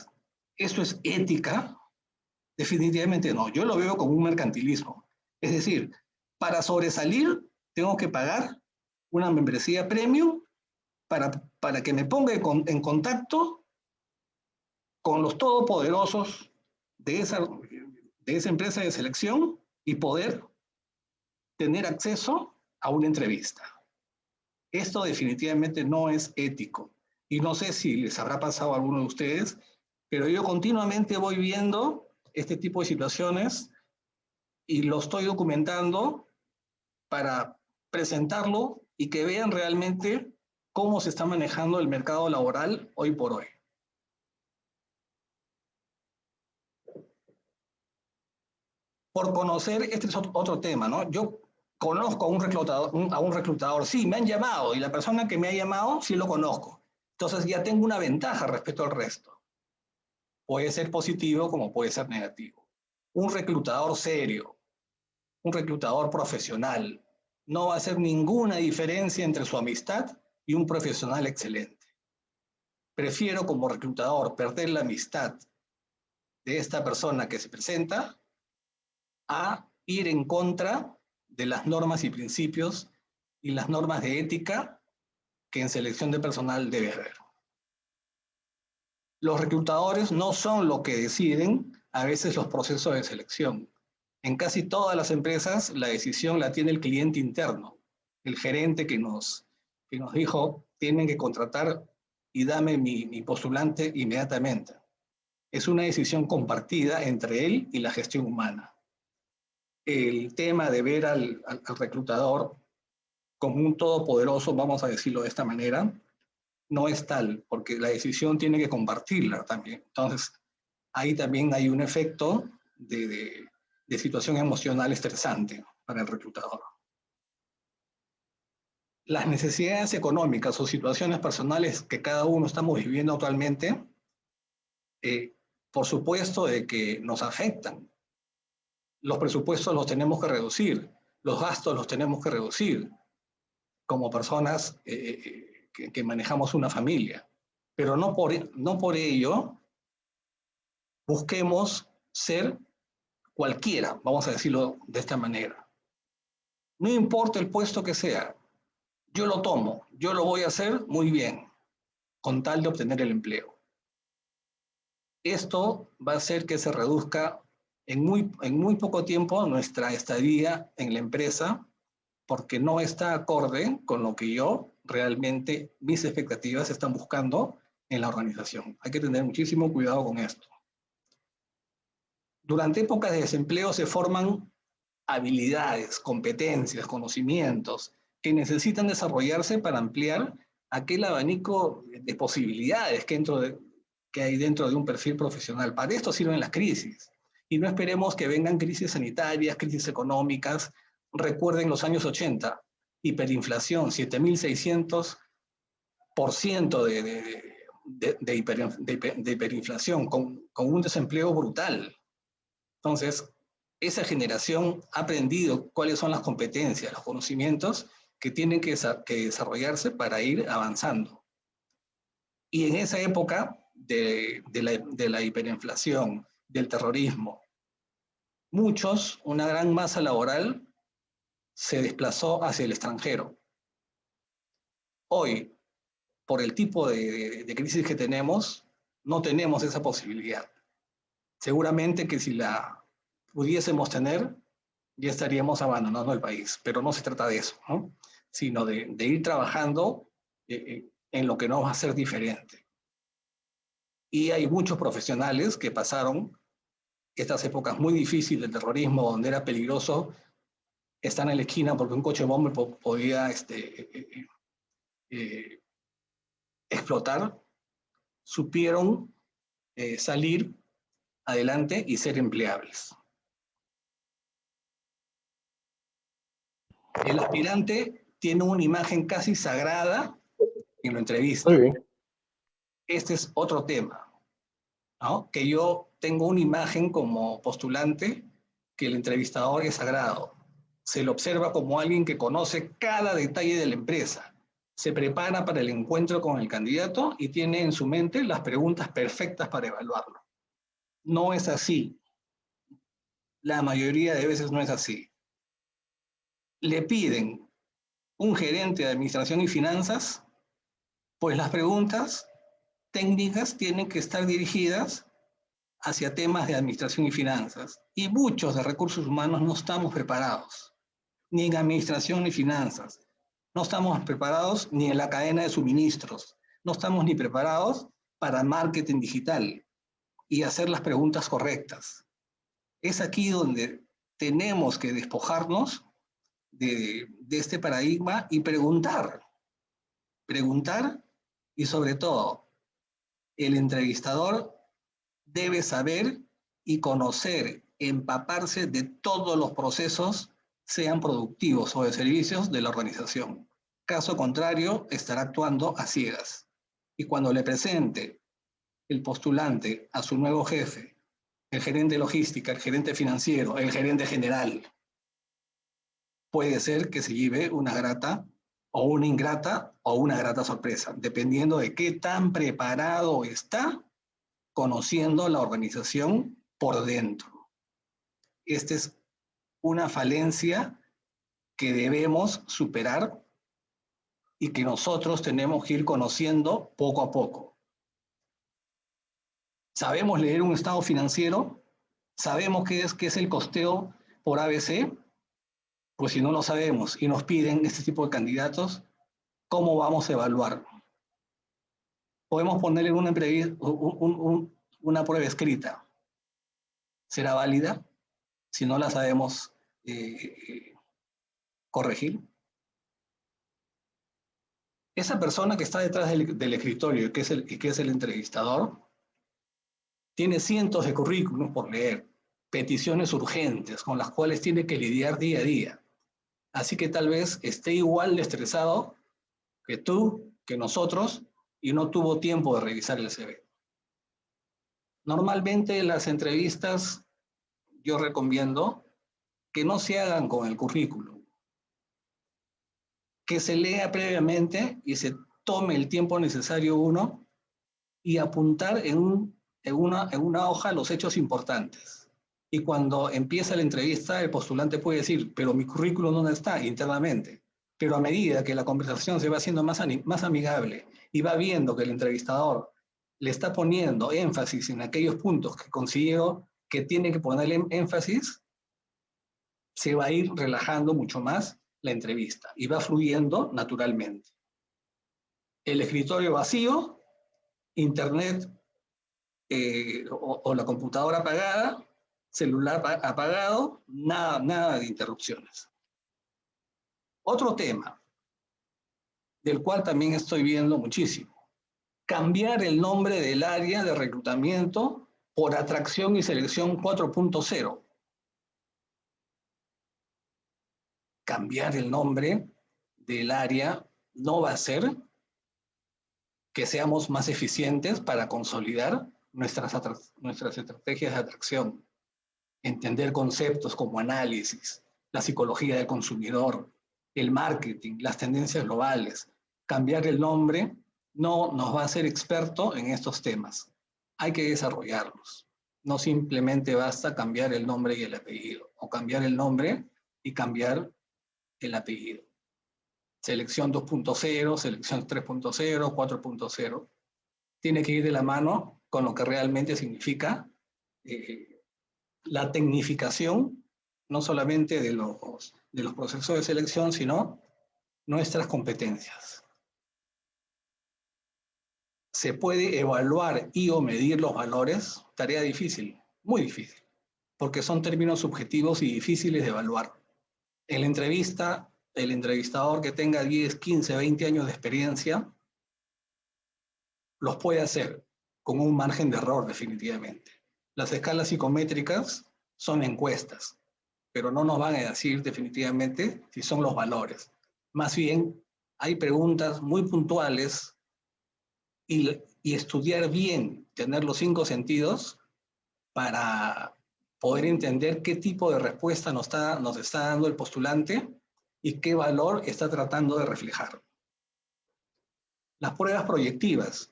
¿Esto es ética? Definitivamente no. Yo lo veo como un mercantilismo. Es decir, para sobresalir tengo que pagar una membresía premium para que me ponga en contacto con los todopoderosos de esa empresa de selección y poder tener acceso a una entrevista. Esto definitivamente no es ético. Y no sé si les habrá pasado a alguno de ustedes, pero yo continuamente voy viendo este tipo de situaciones y lo estoy documentando para presentarlo y que vean realmente cómo se está manejando el mercado laboral hoy por hoy. Por conocer, este es otro tema, ¿no? Yo conozco a un reclutador, sí, me han llamado y la persona que me ha llamado sí lo conozco. Entonces ya tengo una ventaja respecto al resto. Puede ser positivo como puede ser negativo. Un reclutador serio, un reclutador profesional, no va a hacer ninguna diferencia entre su amistad y un profesional excelente. Prefiero como reclutador perder la amistad de esta persona que se presenta a ir en contra de las normas y principios y las normas de ética que en selección de personal debe haber. Los reclutadores no son los que deciden a veces los procesos de selección. En casi todas las empresas la decisión la tiene el cliente interno, el gerente que nos dijo, tienen que contratar y dame mi postulante inmediatamente. Es una decisión compartida entre él y la gestión humana. El tema de ver al reclutador como un todopoderoso, vamos a decirlo de esta manera, no es tal, porque la decisión tiene que compartirla también. Entonces, ahí también hay un efecto de situación emocional estresante para el reclutador. Las necesidades económicas o situaciones personales que cada uno estamos viviendo actualmente, por supuesto de que nos afectan. Los presupuestos los tenemos que reducir, los gastos los tenemos que reducir como personas que manejamos una familia. Pero no por ello busquemos ser cualquiera, vamos a decirlo de esta manera. No importa el puesto que sea, yo lo tomo, yo lo voy a hacer muy bien, con tal de obtener el empleo. Esto va a hacer que se reduzca en muy poco tiempo nuestra estadía en la empresa, porque no está acorde con lo que yo realmente, mis expectativas están buscando en la organización. Hay que tener muchísimo cuidado con esto. Durante épocas de desempleo se forman habilidades, competencias, conocimientos que necesitan desarrollarse para ampliar aquel abanico de posibilidades que hay dentro de un perfil profesional. Para esto sirven las crisis. Y no esperemos que vengan crisis sanitarias, crisis económicas. Recuerden los años 80, hiperinflación, 7.600% de hiperinflación, con un desempleo brutal. Entonces, esa generación ha aprendido cuáles son las competencias, los conocimientos que tienen que desarrollarse para ir avanzando. Y en esa época de la hiperinflación, del terrorismo, una gran masa laboral se desplazó hacia el extranjero. Hoy, por el tipo de crisis que tenemos, no tenemos esa posibilidad. Seguramente que si la pudiésemos tener, ya estaríamos abandonando el país, pero no se trata de eso, ¿no? Sino de ir trabajando en lo que nos va a ser diferente. Y hay muchos profesionales que pasaron estas épocas muy difíciles del terrorismo, donde era peligroso estar en la esquina porque un coche bomba podía explotar, supieron salir adelante y ser empleables. El aspirante tiene una imagen casi sagrada en la entrevista. Muy bien. Este es otro tema, ¿no? Que yo tengo una imagen como postulante que el entrevistador es sagrado. Se lo observa como alguien que conoce cada detalle de la empresa. Se prepara para el encuentro con el candidato y tiene en su mente las preguntas perfectas para evaluarlo. No es así. La mayoría de veces no es así. Le piden un gerente de administración y finanzas, pues las preguntas técnicas tienen que estar dirigidas hacia temas de administración y finanzas. Y muchos de recursos humanos no estamos preparados, ni en administración ni finanzas. No estamos preparados ni en la cadena de suministros. No estamos ni preparados para marketing digital y hacer las preguntas correctas. Es aquí donde tenemos que despojarnos de este paradigma y preguntar. Preguntar y sobre todo, el entrevistador debe saber y conocer, empaparse de todos los procesos, sean productivos o de servicios de la organización. Caso contrario, estará actuando a ciegas. Y cuando le presente el postulante a su nuevo jefe, el gerente de logística, el gerente financiero, el gerente general, puede ser que se lleve una grata o una ingrata o una grata sorpresa, dependiendo de qué tan preparado está conociendo la organización por dentro. Esta es una falencia que debemos superar y que nosotros tenemos que ir conociendo poco a poco. ¿Sabemos leer un estado financiero? ¿Sabemos qué es el costeo por ABC? Pues si no lo sabemos y nos piden este tipo de candidatos, ¿cómo vamos a evaluar? Podemos ponerle una prueba escrita. ¿Será válida? Si no la sabemos corregir. Esa persona que está detrás del escritorio y que es el entrevistador, tiene cientos de currículums por leer, peticiones urgentes con las cuales tiene que lidiar día a día. Así que tal vez esté igual de estresado que tú, que nosotros, y no tuvo tiempo de revisar el CV. Normalmente las entrevistas yo recomiendo que no se hagan con el currículum, que se lea previamente y se tome el tiempo necesario uno y apuntar en una hoja los hechos importantes. Y cuando empieza la entrevista, el postulante puede decir, pero mi currículum ¿dónde está? Internamente. Pero a medida que la conversación se va haciendo más amigable y va viendo que el entrevistador le está poniendo énfasis en aquellos puntos que considero que tiene que ponerle énfasis, se va a ir relajando mucho más la entrevista y va fluyendo naturalmente. El escritorio vacío, internet o la computadora apagada, celular apagado, nada de interrupciones. Otro tema, del cual también estoy viendo muchísimo, cambiar el nombre del área de reclutamiento por atracción y selección 4.0. Cambiar el nombre del área no va a ser que seamos más eficientes para consolidar nuestras estrategias de atracción. Entender conceptos como análisis, la psicología del consumidor, el marketing, las tendencias globales. Cambiar el nombre no nos va a hacer experto en estos temas. Hay que desarrollarlos. No simplemente basta cambiar el nombre y el apellido, o cambiar el nombre y cambiar el apellido. Selección 2.0, selección 3.0, 4.0. Tiene que ir de la mano con lo que realmente significa la tecnificación, no solamente de los procesos de selección, sino nuestras competencias. ¿Se puede evaluar y o medir los valores? Tarea difícil, muy difícil, porque son términos subjetivos y difíciles de evaluar. En la entrevista, el entrevistador que tenga 10, 15, 20 años de experiencia, los puede hacer con un margen de error definitivamente. Las escalas psicométricas son encuestas. pero no nos van a decir definitivamente si son los valores. Más bien, hay preguntas muy puntuales y estudiar bien, tener los 5 sentidos para poder entender qué tipo de respuesta nos está dando el postulante y qué valor está tratando de reflejar. Las pruebas proyectivas.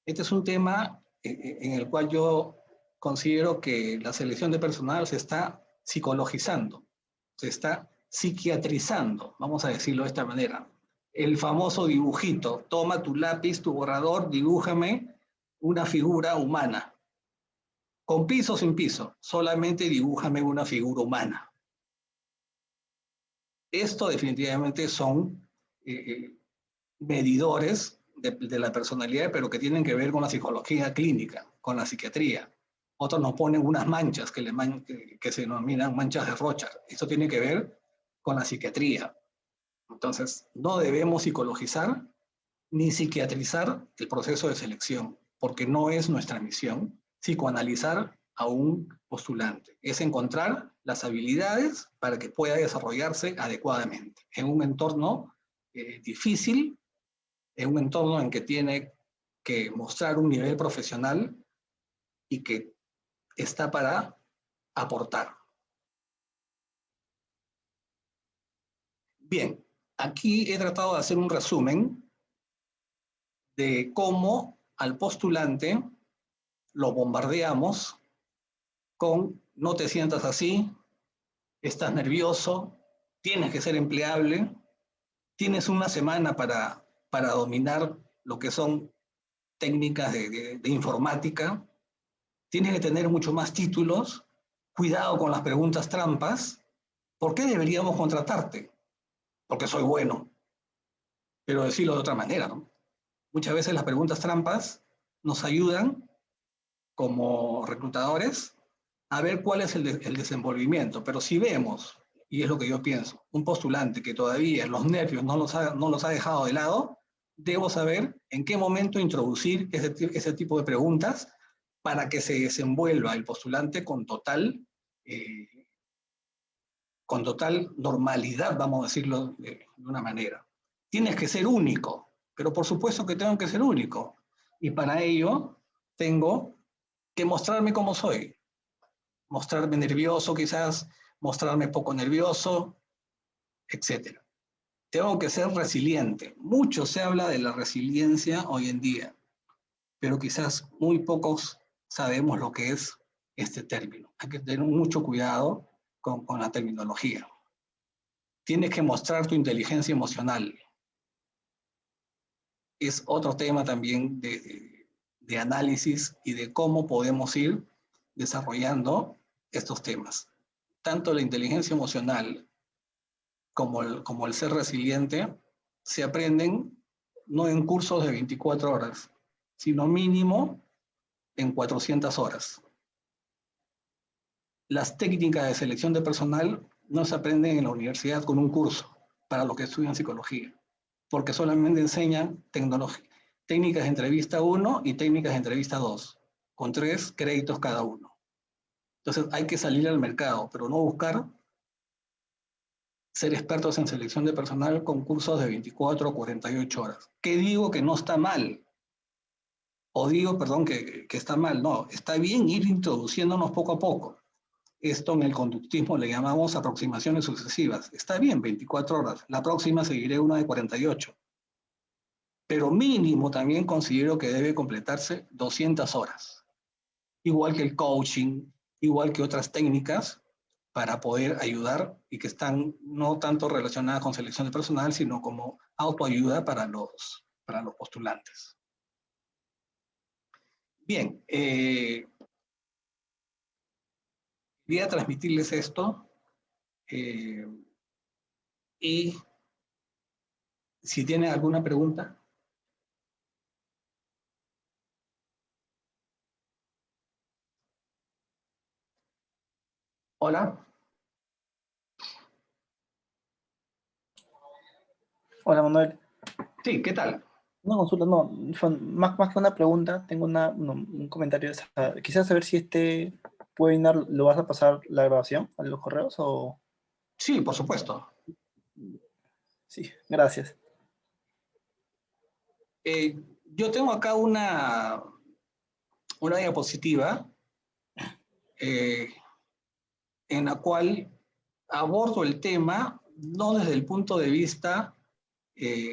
Este es un tema en el cual yo considero que la selección de personal se está psicologizando, se está psiquiatrizando, vamos a decirlo de esta manera. El famoso dibujito, toma tu lápiz, tu borrador, dibújame una figura humana. Con piso o sin piso, solamente dibújame una figura humana. Esto definitivamente son medidores de la personalidad, pero que tienen que ver con la psicología clínica, con la psiquiatría. Otros nos ponen unas manchas que se denominan manchas de Rorschach. Esto tiene que ver con la psiquiatría. Entonces, no debemos psicologizar ni psiquiatrizar el proceso de selección, porque no es nuestra misión psicoanalizar a un postulante. Es encontrar las habilidades para que pueda desarrollarse adecuadamente en un entorno difícil, en un entorno en que tiene que mostrar un nivel profesional y que está para aportar. Bien, aquí he tratado de hacer un resumen de cómo al postulante lo bombardeamos con no te sientas así, estás nervioso, tienes que ser empleable, tienes una semana para dominar lo que son técnicas de informática, tienes que tener mucho más títulos, cuidado con las preguntas trampas. ¿Por qué deberíamos contratarte? Porque soy bueno. Pero decirlo de otra manera, ¿no? Muchas veces las preguntas trampas nos ayudan como reclutadores a ver cuál es el desenvolvimiento. Pero si vemos, y es lo que yo pienso, un postulante que todavía los nervios no los ha dejado de lado, debo saber en qué momento introducir ese tipo de preguntas para que se desenvuelva el postulante con total normalidad, vamos a decirlo de una manera. Tienes que ser único, pero por supuesto que tengo que ser único. Y para ello tengo que mostrarme como soy. Mostrarme nervioso quizás, mostrarme poco nervioso, etc. Tengo que ser resiliente. Mucho se habla de la resiliencia hoy en día, pero quizás muy pocos sabemos lo que es este término. Hay que tener mucho cuidado con la terminología. Tienes que mostrar tu inteligencia emocional. Es otro tema también de análisis y de cómo podemos ir desarrollando estos temas. Tanto la inteligencia emocional como el ser resiliente se aprenden no en cursos de 24 horas, sino mínimo en 400 horas. Las técnicas de selección de personal no se aprenden en la universidad con un curso para los que estudian psicología, porque solamente enseñan técnicas de entrevista 1 y técnicas de entrevista 2, con 3 créditos cada uno. Entonces hay que salir al mercado, pero no buscar ser expertos en selección de personal con cursos de 24 o 48 horas. ¿Qué digo que no está mal? O digo, perdón, que está mal. No, está bien ir introduciéndonos poco a poco. Esto en el conductismo le llamamos aproximaciones sucesivas. Está bien, 24 horas. La próxima seguiré una de 48. Pero mínimo también considero que debe completarse 200 horas. Igual que el coaching, igual que otras técnicas para poder ayudar y que están no tanto relacionadas con selección de personal, sino como autoayuda para los postulantes. Bien, quería transmitirles esto y si tienen alguna pregunta. Hola. Hola Manuel, Sí, ¿qué tal? una consulta, no, más que una pregunta, tengo un comentario. Quisiera saber si Weinar, ¿lo vas a pasar la grabación a los correos o...? Sí, por supuesto. Sí, gracias. Yo tengo acá una diapositiva eh, en la cual abordo el tema no desde el punto de vista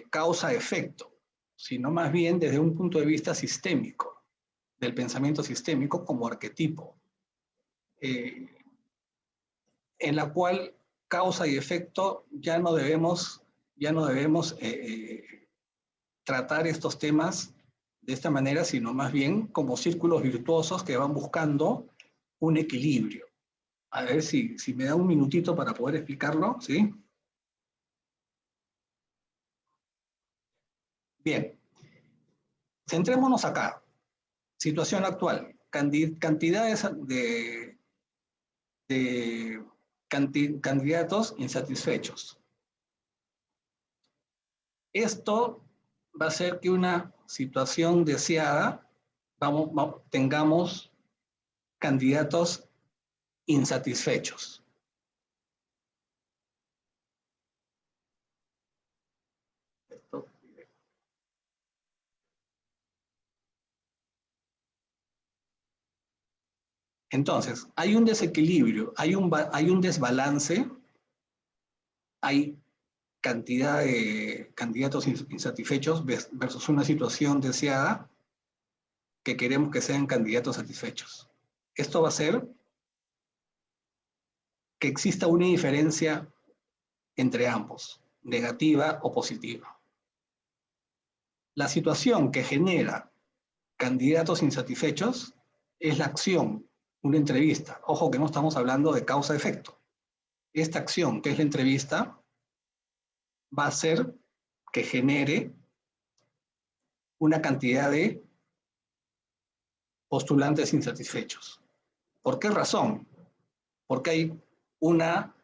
causa-efecto, sino más bien desde un punto de vista sistémico, del pensamiento sistémico como arquetipo, eh, en la cual causa y efecto ya no debemos tratar estos temas de esta manera, sino más bien como círculos virtuosos que van buscando un equilibrio. A ver si me da un minutito para poder explicarlo, ¿sí? Bien, centrémonos acá. Situación actual. Cantidades de candidatos insatisfechos. Esto va a hacer que una situación deseada tengamos candidatos insatisfechos. Entonces, hay un desequilibrio, hay un desbalance, hay cantidad de candidatos insatisfechos versus una situación deseada que queremos que sean candidatos satisfechos. Esto va a hacer que exista una diferencia entre ambos, negativa o positiva. La situación que genera candidatos insatisfechos es la acción, una entrevista. Ojo que no estamos hablando de causa-efecto. Esta acción, que es la entrevista, va a hacer que genere una cantidad de postulantes insatisfechos. ¿Por qué razón? Porque hay una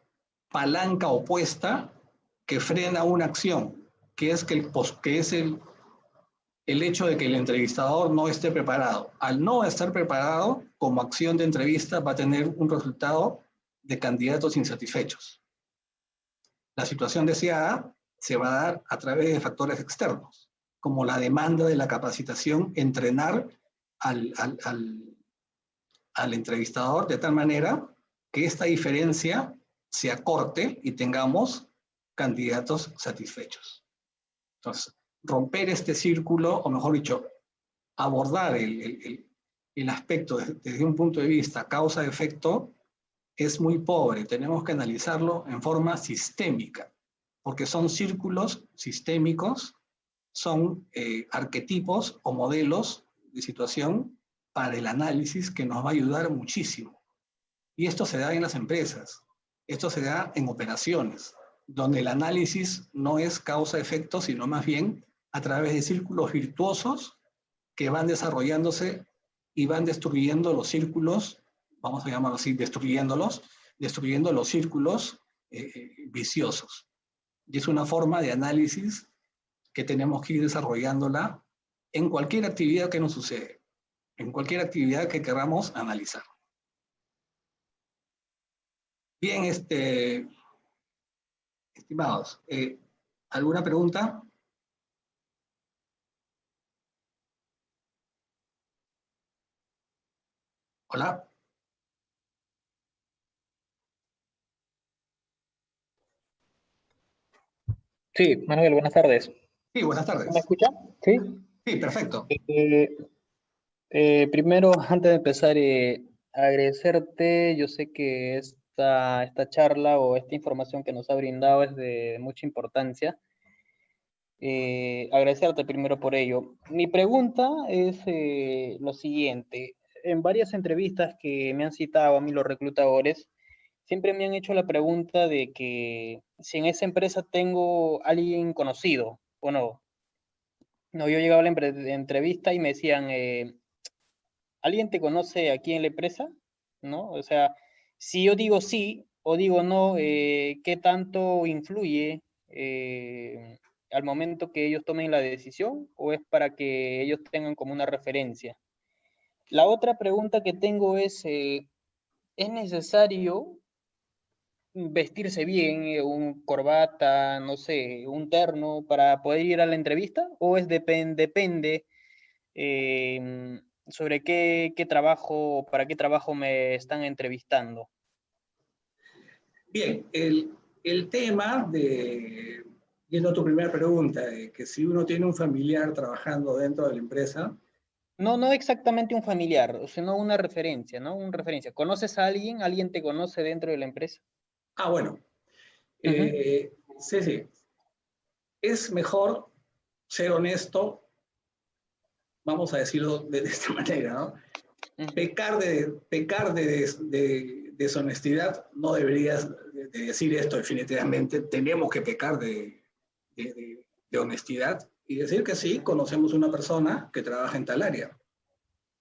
palanca opuesta que frena una acción, que es, el hecho de que el entrevistador no esté preparado. Al no estar preparado, como acción de entrevista, va a tener un resultado de candidatos insatisfechos. La situación deseada se va a dar a través de factores externos, como la demanda de la capacitación, entrenar al, al, al, al entrevistador de tal manera que esta diferencia se acorte y tengamos candidatos satisfechos. Entonces, romper este círculo, o mejor dicho, abordar el aspecto desde un punto de vista causa-efecto es muy pobre. Tenemos que analizarlo en forma sistémica, porque son círculos sistémicos, son arquetipos o modelos de situación para el análisis que nos va a ayudar muchísimo. Y esto se da en las empresas, esto se da en operaciones, donde el análisis no es causa-efecto, sino más bien a través de círculos virtuosos que van desarrollándose y van destruyendo los círculos, vamos a llamarlo así, destruyendo los círculos viciosos. Y es una forma de análisis que tenemos que ir desarrollándola en cualquier actividad que nos sucede, en cualquier actividad que queramos analizar. Bien, estimados, ¿alguna pregunta? Hola. Sí, Manuel, buenas tardes. Sí, buenas ¿Me tardes. escucha? Sí. Sí, perfecto. Primero, antes de empezar, agradecerte. Yo sé que esta charla o esta información que nos ha brindado es de mucha importancia. Agradecerte primero por ello. Mi pregunta es lo siguiente. En varias entrevistas que me han citado a mí los reclutadores, siempre me han hecho la pregunta de que si en esa empresa tengo alguien conocido o no. No, yo llegaba a la entrevista y me decían, ¿alguien te conoce aquí en la empresa? ¿No? O sea, si yo digo sí o digo no, ¿qué tanto influye al momento que ellos tomen la decisión o es para que ellos tengan como una referencia? La otra pregunta que tengo es, ¿es necesario vestirse bien, un corbata, no sé, un terno para poder ir a la entrevista? ¿O depende sobre qué trabajo, para qué trabajo me están entrevistando? Bien, el tema de, yendo a tu primera pregunta, de que si uno tiene un familiar trabajando dentro de la empresa, No, no exactamente un familiar, sino una referencia, ¿no? Una referencia. ¿Conoces a alguien? ¿Alguien te conoce dentro de la empresa? bueno, Ujú, sí, sí, es mejor ser honesto, vamos a decirlo de esta manera, ¿no? ujú, Pecar de deshonestidad no deberías de decir esto definitivamente, tenemos que pecar de honestidad y decir que sí, ujú, conocemos una persona que trabaja en tal área,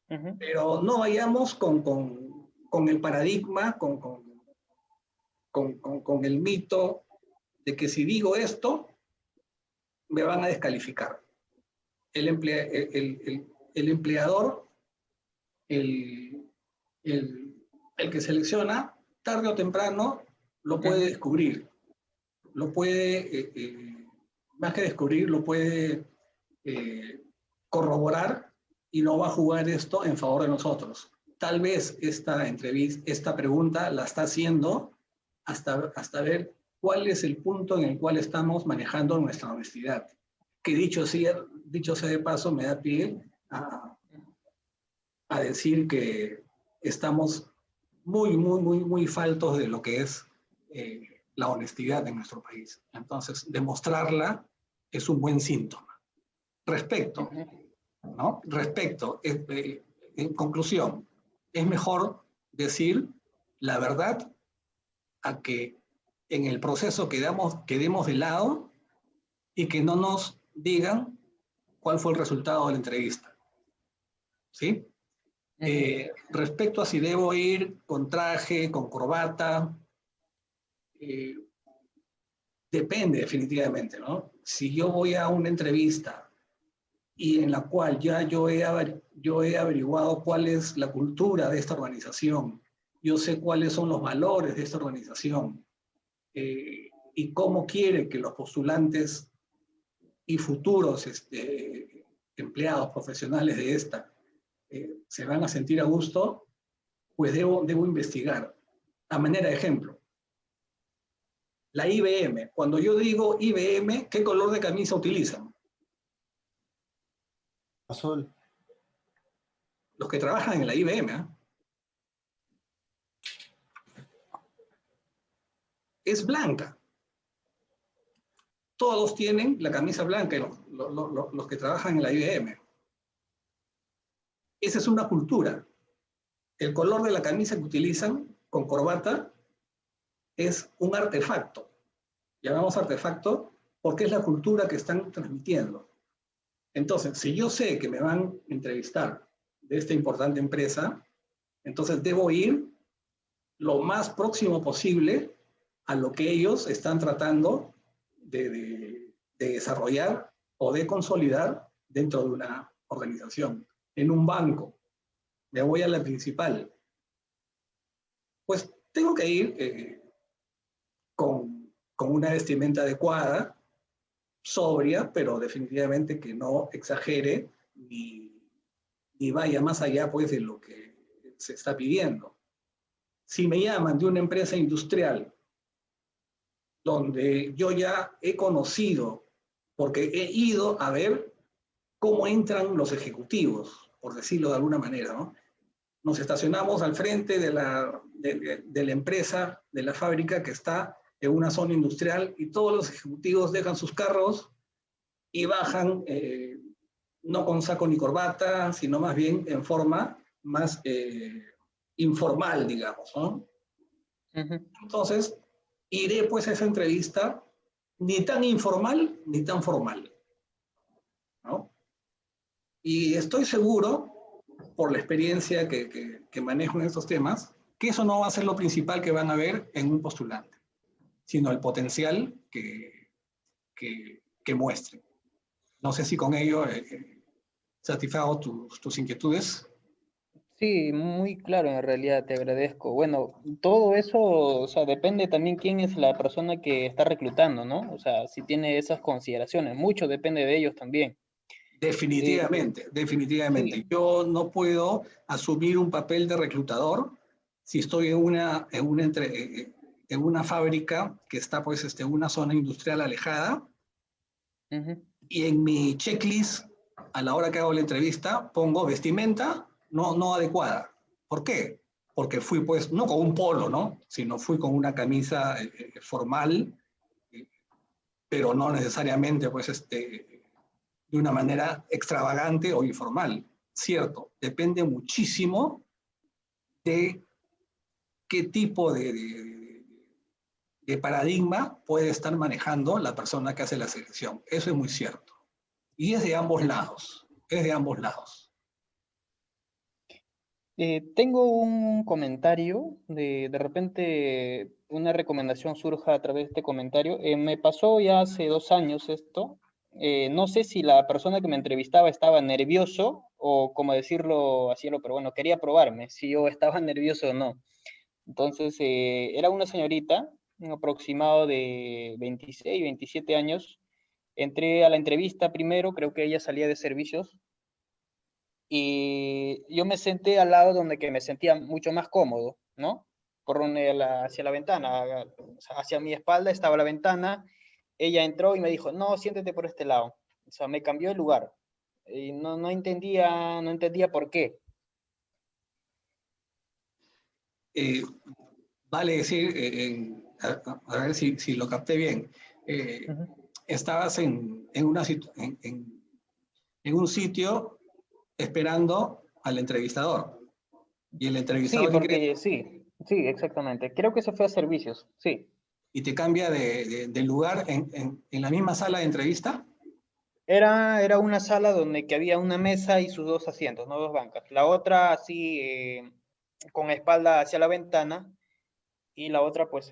ujú, pero no vayamos con el paradigma, con el mito de que si digo esto, me van a descalificar. El empleador, el, el, el que selecciona, tarde o temprano lo puede ujú, descubrir, lo puede, más que descubrir, lo puede eh, corroborar y no va a jugar esto en favor de nosotros. Tal vez esta entrevista, esta pregunta la está haciendo hasta ver cuál es el punto en el cual estamos manejando nuestra honestidad. Que dicho sea de paso, me da pie a decir que estamos muy faltos de lo que es la honestidad en nuestro país. Entonces, demostrarla es un buen síntoma. Respecto, ujú, ¿no? Respecto, en conclusión, es mejor decir la verdad a que en el proceso quedemos de lado y que no nos digan cuál fue el resultado de la entrevista. ¿Sí? ujú, Respecto a si debo ir con traje, con corbata, eh, depende definitivamente, ¿no? Si yo voy a una entrevista y en la cual ya yo he averiguado cuál es la cultura de esta organización, yo sé cuáles son los valores de esta organización y cómo quiere que los postulantes y futuros empleados profesionales de esta se van a sentir a gusto, pues debo investigar. A manera de ejemplo, la IBM. Cuando yo digo IBM, ¿qué color de camisa utilizan? Azul. Los que trabajan en la IBM, ¿eh? Es blanca. Todos tienen la camisa blanca, los que trabajan en la IBM. Esa es una cultura. El color de la camisa que utilizan con corbata es un artefacto. Llamamos artefacto porque es la cultura que están transmitiendo. Entonces, si yo sé que me van a entrevistar de esta importante empresa, entonces debo ir lo más próximo posible a lo que ellos están tratando de desarrollar o de consolidar dentro de una organización. En un banco, me voy a la principal, pues tengo que ir con una vestimenta adecuada, sobria, pero definitivamente que no exagere ni vaya más allá pues, de lo que se está pidiendo. Si me llaman de una empresa industrial donde yo ya he conocido, porque he ido a ver cómo entran los ejecutivos, por decirlo de alguna manera, ¿no? Nos estacionamos al frente de la empresa, de la fábrica que está en una zona industrial y todos los ejecutivos dejan sus carros y bajan no con saco ni corbata, sino más bien en forma más informal, digamos, ¿no? ujú. Entonces, iré pues a esa entrevista ni tan informal ni tan formal, ¿no? Y estoy seguro, por la experiencia que manejo en estos temas, que eso no va a ser lo principal que van a ver en un postulante, sino el potencial que muestre. No sé si con ello satisfago tus inquietudes. Sí, muy claro en realidad, te agradezco. Bueno, todo eso, o sea, depende también quién es la persona que está reclutando, ¿no? O sea, si tiene esas consideraciones, mucho depende de ellos también. Eh, Definitivamente, definitivamente. sí, Yo no puedo asumir un papel de reclutador si estoy en una fábrica que está pues en una zona industrial alejada ujú, y en mi checklist a la hora que hago la entrevista pongo vestimenta no adecuada. ¿Por qué? Porque fui pues no con un polo, ¿no? Sino fui con una camisa formal, eh, pero no necesariamente pues de una manera extravagante o informal. Cierto, depende muchísimo de qué tipo de paradigma puede estar manejando la persona que hace la selección. Eso es muy cierto. Y es de ambos ujú. lados, es de ambos lados. Tengo un comentario, de repente una recomendación surja a través de este comentario. Me pasó ya hace 2 años esto. No sé si la persona que me entrevistaba estaba nervioso o como decirlo así, pero bueno, quería probarme si yo estaba nervioso o no. Entonces, era una señorita, un aproximado de 26, 27 años. Entré a la entrevista primero, creo que ella salía de servicios y yo me senté al lado donde que me sentía mucho más cómodo, ¿no? Hacia la ventana, o sea, hacia mi espalda estaba la ventana, ella entró y me dijo, no, siéntete por este lado, o sea, me cambió el lugar, y no entendía por qué. Eh, vale decir, a ver si lo capté bien, eh, Ujú. estabas en un sitio esperando al entrevistador. Y el Sí, entrevistador ingresa porque sí, exactamente, creo que se fue a servicios, sí. y te cambia de lugar en la misma sala de entrevista. Era una sala donde que había una mesa y sus dos asientos, no dos bancas. La otra así, con espalda hacia la ventana y la otra pues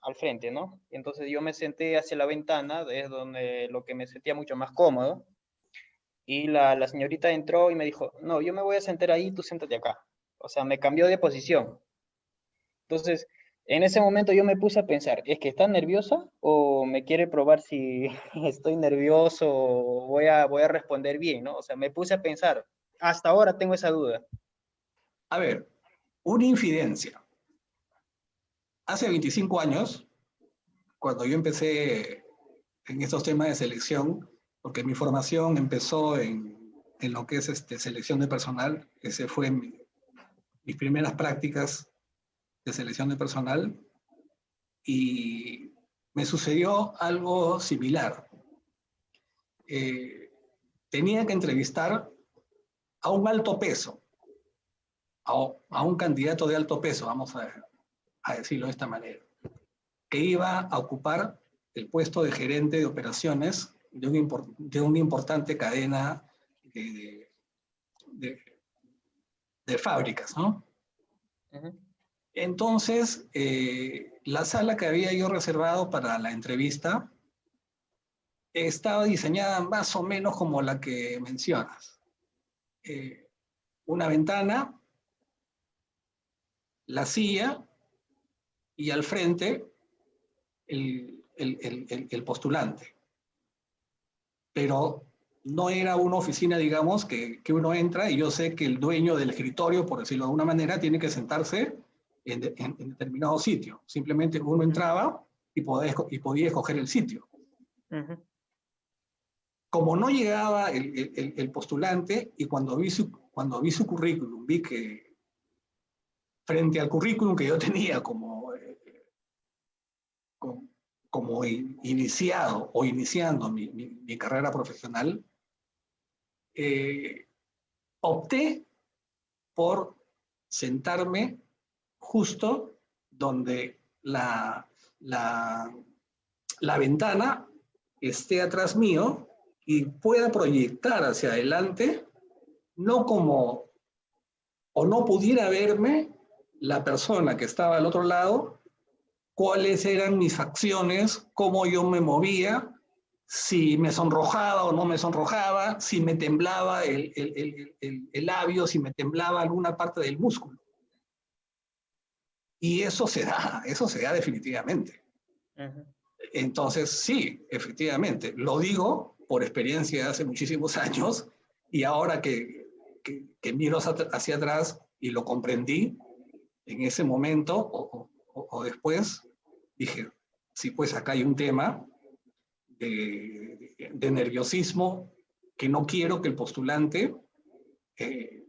al frente, ¿no? Entonces yo me senté hacia la ventana, es donde lo que me sentía mucho más cómodo. Y la señorita entró y me dijo, no, yo me voy a sentar ahí, tú siéntate acá. O sea, me cambió de posición. Entonces, en ese momento yo me puse a pensar, ¿es que está nerviosa o me quiere probar si estoy nervioso o voy a responder bien, ¿no? O sea, me puse a pensar, hasta ahora tengo esa duda. A ver, una infidencia. Hace 25 años, cuando yo empecé en estos temas de selección, porque mi formación empezó en lo que es selección de personal, ese fue mis primeras prácticas de selección de personal, y me sucedió algo similar. Eh, tenía que entrevistar a un alto peso, a un candidato de alto peso, vamos a decirlo de esta manera, que iba a ocupar el puesto de gerente de operaciones de una importante cadena de, de, de fábricas, ¿no? Ujú. Entonces, la sala que había yo reservado para la entrevista estaba diseñada más o menos como la que mencionas. Eh, una ventana, la silla y al frente el postulante. Pero no era una oficina, digamos, que uno entra y yo sé que el dueño del escritorio, por decirlo de alguna manera, tiene que sentarse en determinado sitio. Simplemente uno Ujú. entraba y podía escoger el sitio. Ujú. Como no llegaba el postulante y cuando vi su currículum, vi que frente al currículum que yo tenía como, como iniciado o iniciando mi carrera profesional, eh, opté por sentarme justo donde la ventana esté atrás mío y pueda proyectar hacia adelante, no como, o no pudiera verme la persona que estaba al otro lado, cuáles eran mis facciones, cómo yo me movía, si me sonrojaba o no me sonrojaba, si me temblaba el labio, si me temblaba alguna parte del músculo. Y eso se da definitivamente. Ujú. Entonces, sí, efectivamente, lo digo por experiencia de hace muchísimos años y ahora que miro hacia atrás y lo comprendí en ese momento o después, dije, sí, pues acá hay un tema de nerviosismo que no quiero que el postulante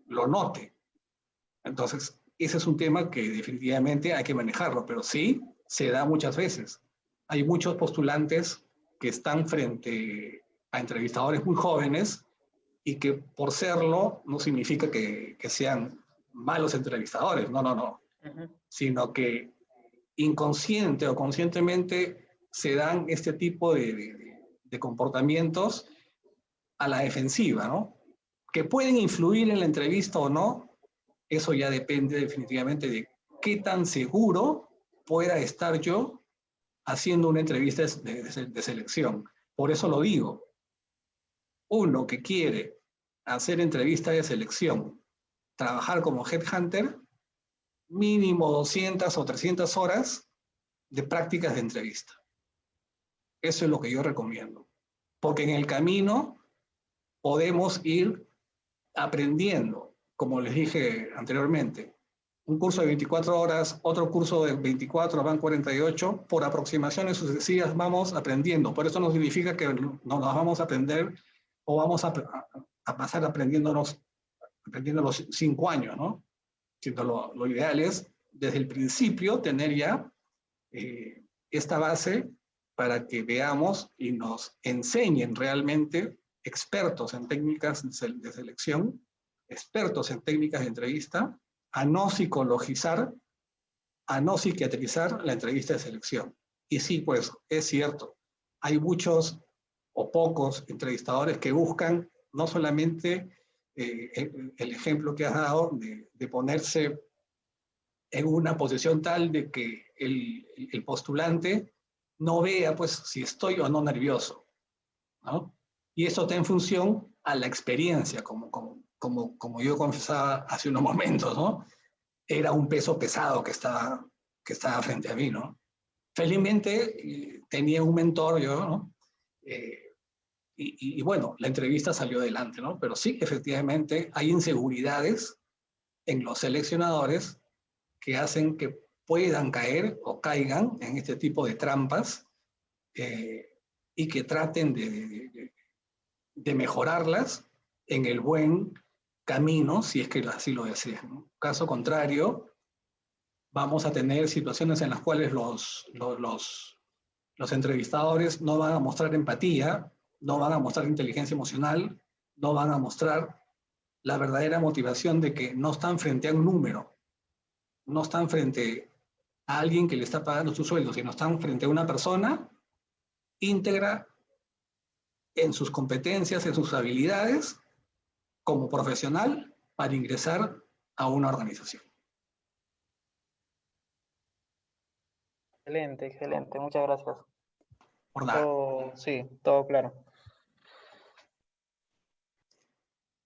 lo note. Entonces, ese es un tema que definitivamente hay que manejarlo, pero sí se da muchas veces. Hay muchos postulantes que están frente a entrevistadores muy jóvenes y que por serlo no significa que sean malos entrevistadores, no, no, no, Ujú. sino que inconsciente o conscientemente se dan este tipo de comportamientos a la defensiva, ¿no? Que pueden influir en la entrevista o no, eso ya depende definitivamente de qué tan seguro pueda estar yo haciendo una entrevista de selección. Por eso lo digo, uno que quiere hacer entrevista de selección, trabajar como headhunter, mínimo 200 o 300 horas de prácticas de entrevista. Eso es lo que yo recomiendo. Porque en el camino podemos ir aprendiendo, como les dije anteriormente, un curso de 24 horas, otro curso de 24, van 48, por aproximaciones sucesivas vamos aprendiendo. Por eso no significa que nos vamos a aprender o vamos a pasar aprendiendo los 5 años, ¿no? Sino lo ideal es, desde el principio, tener ya esta base para que veamos y nos enseñen realmente expertos en técnicas de selección, expertos en técnicas de entrevista, a no psicologizar, a no psiquiatrizar la entrevista de selección. Y sí, pues es cierto, hay muchos o pocos entrevistadores que buscan no solamente el ejemplo que has dado de ponerse en una posición tal de que el postulante no vea pues si estoy o no nervioso, ¿no? Y eso está en función a la experiencia, como yo confesaba hace unos momentos, ¿no? Era un peso pesado que estaba frente a mí, ¿no? Felizmente tenía un mentor yo, ¿no? Y bueno, la entrevista salió adelante, ¿no? Pero sí, efectivamente, hay inseguridades en los seleccionadores que hacen que puedan caer o caigan en este tipo de trampas y que traten de mejorarlas en el buen camino, si es que así lo desean, ¿no? Caso contrario, vamos a tener situaciones en las cuales los entrevistadores no van a mostrar empatía, no van a mostrar inteligencia emocional, no van a mostrar la verdadera motivación de que no están frente a un número, no están frente a alguien que le está pagando su sueldo, sino están frente a una persona íntegra en sus competencias, en sus habilidades como profesional para ingresar a una organización. Excelente, excelente. Muchas gracias. Por nada. Sí, todo claro.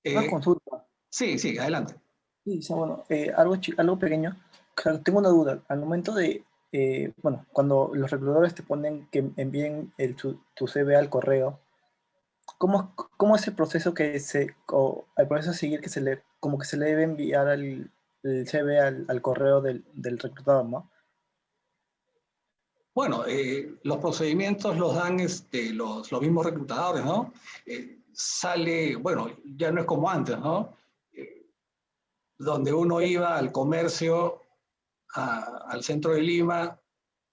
Una consulta. Sí, sí, adelante. Sí, o sea, bueno, algo pequeño. Claro, tengo una duda. Al momento de, bueno, cuando los reclutadores te ponen que envíen tu CV al correo, ¿cómo es el proceso el proceso a seguir que como que se le debe enviar el CV al correo del reclutador, ¿no? Bueno, los procedimientos los dan los mismos reclutadores, ¿no? Sale, bueno, ya no es como antes, ¿no? Donde uno iba al comercio, al centro de Lima,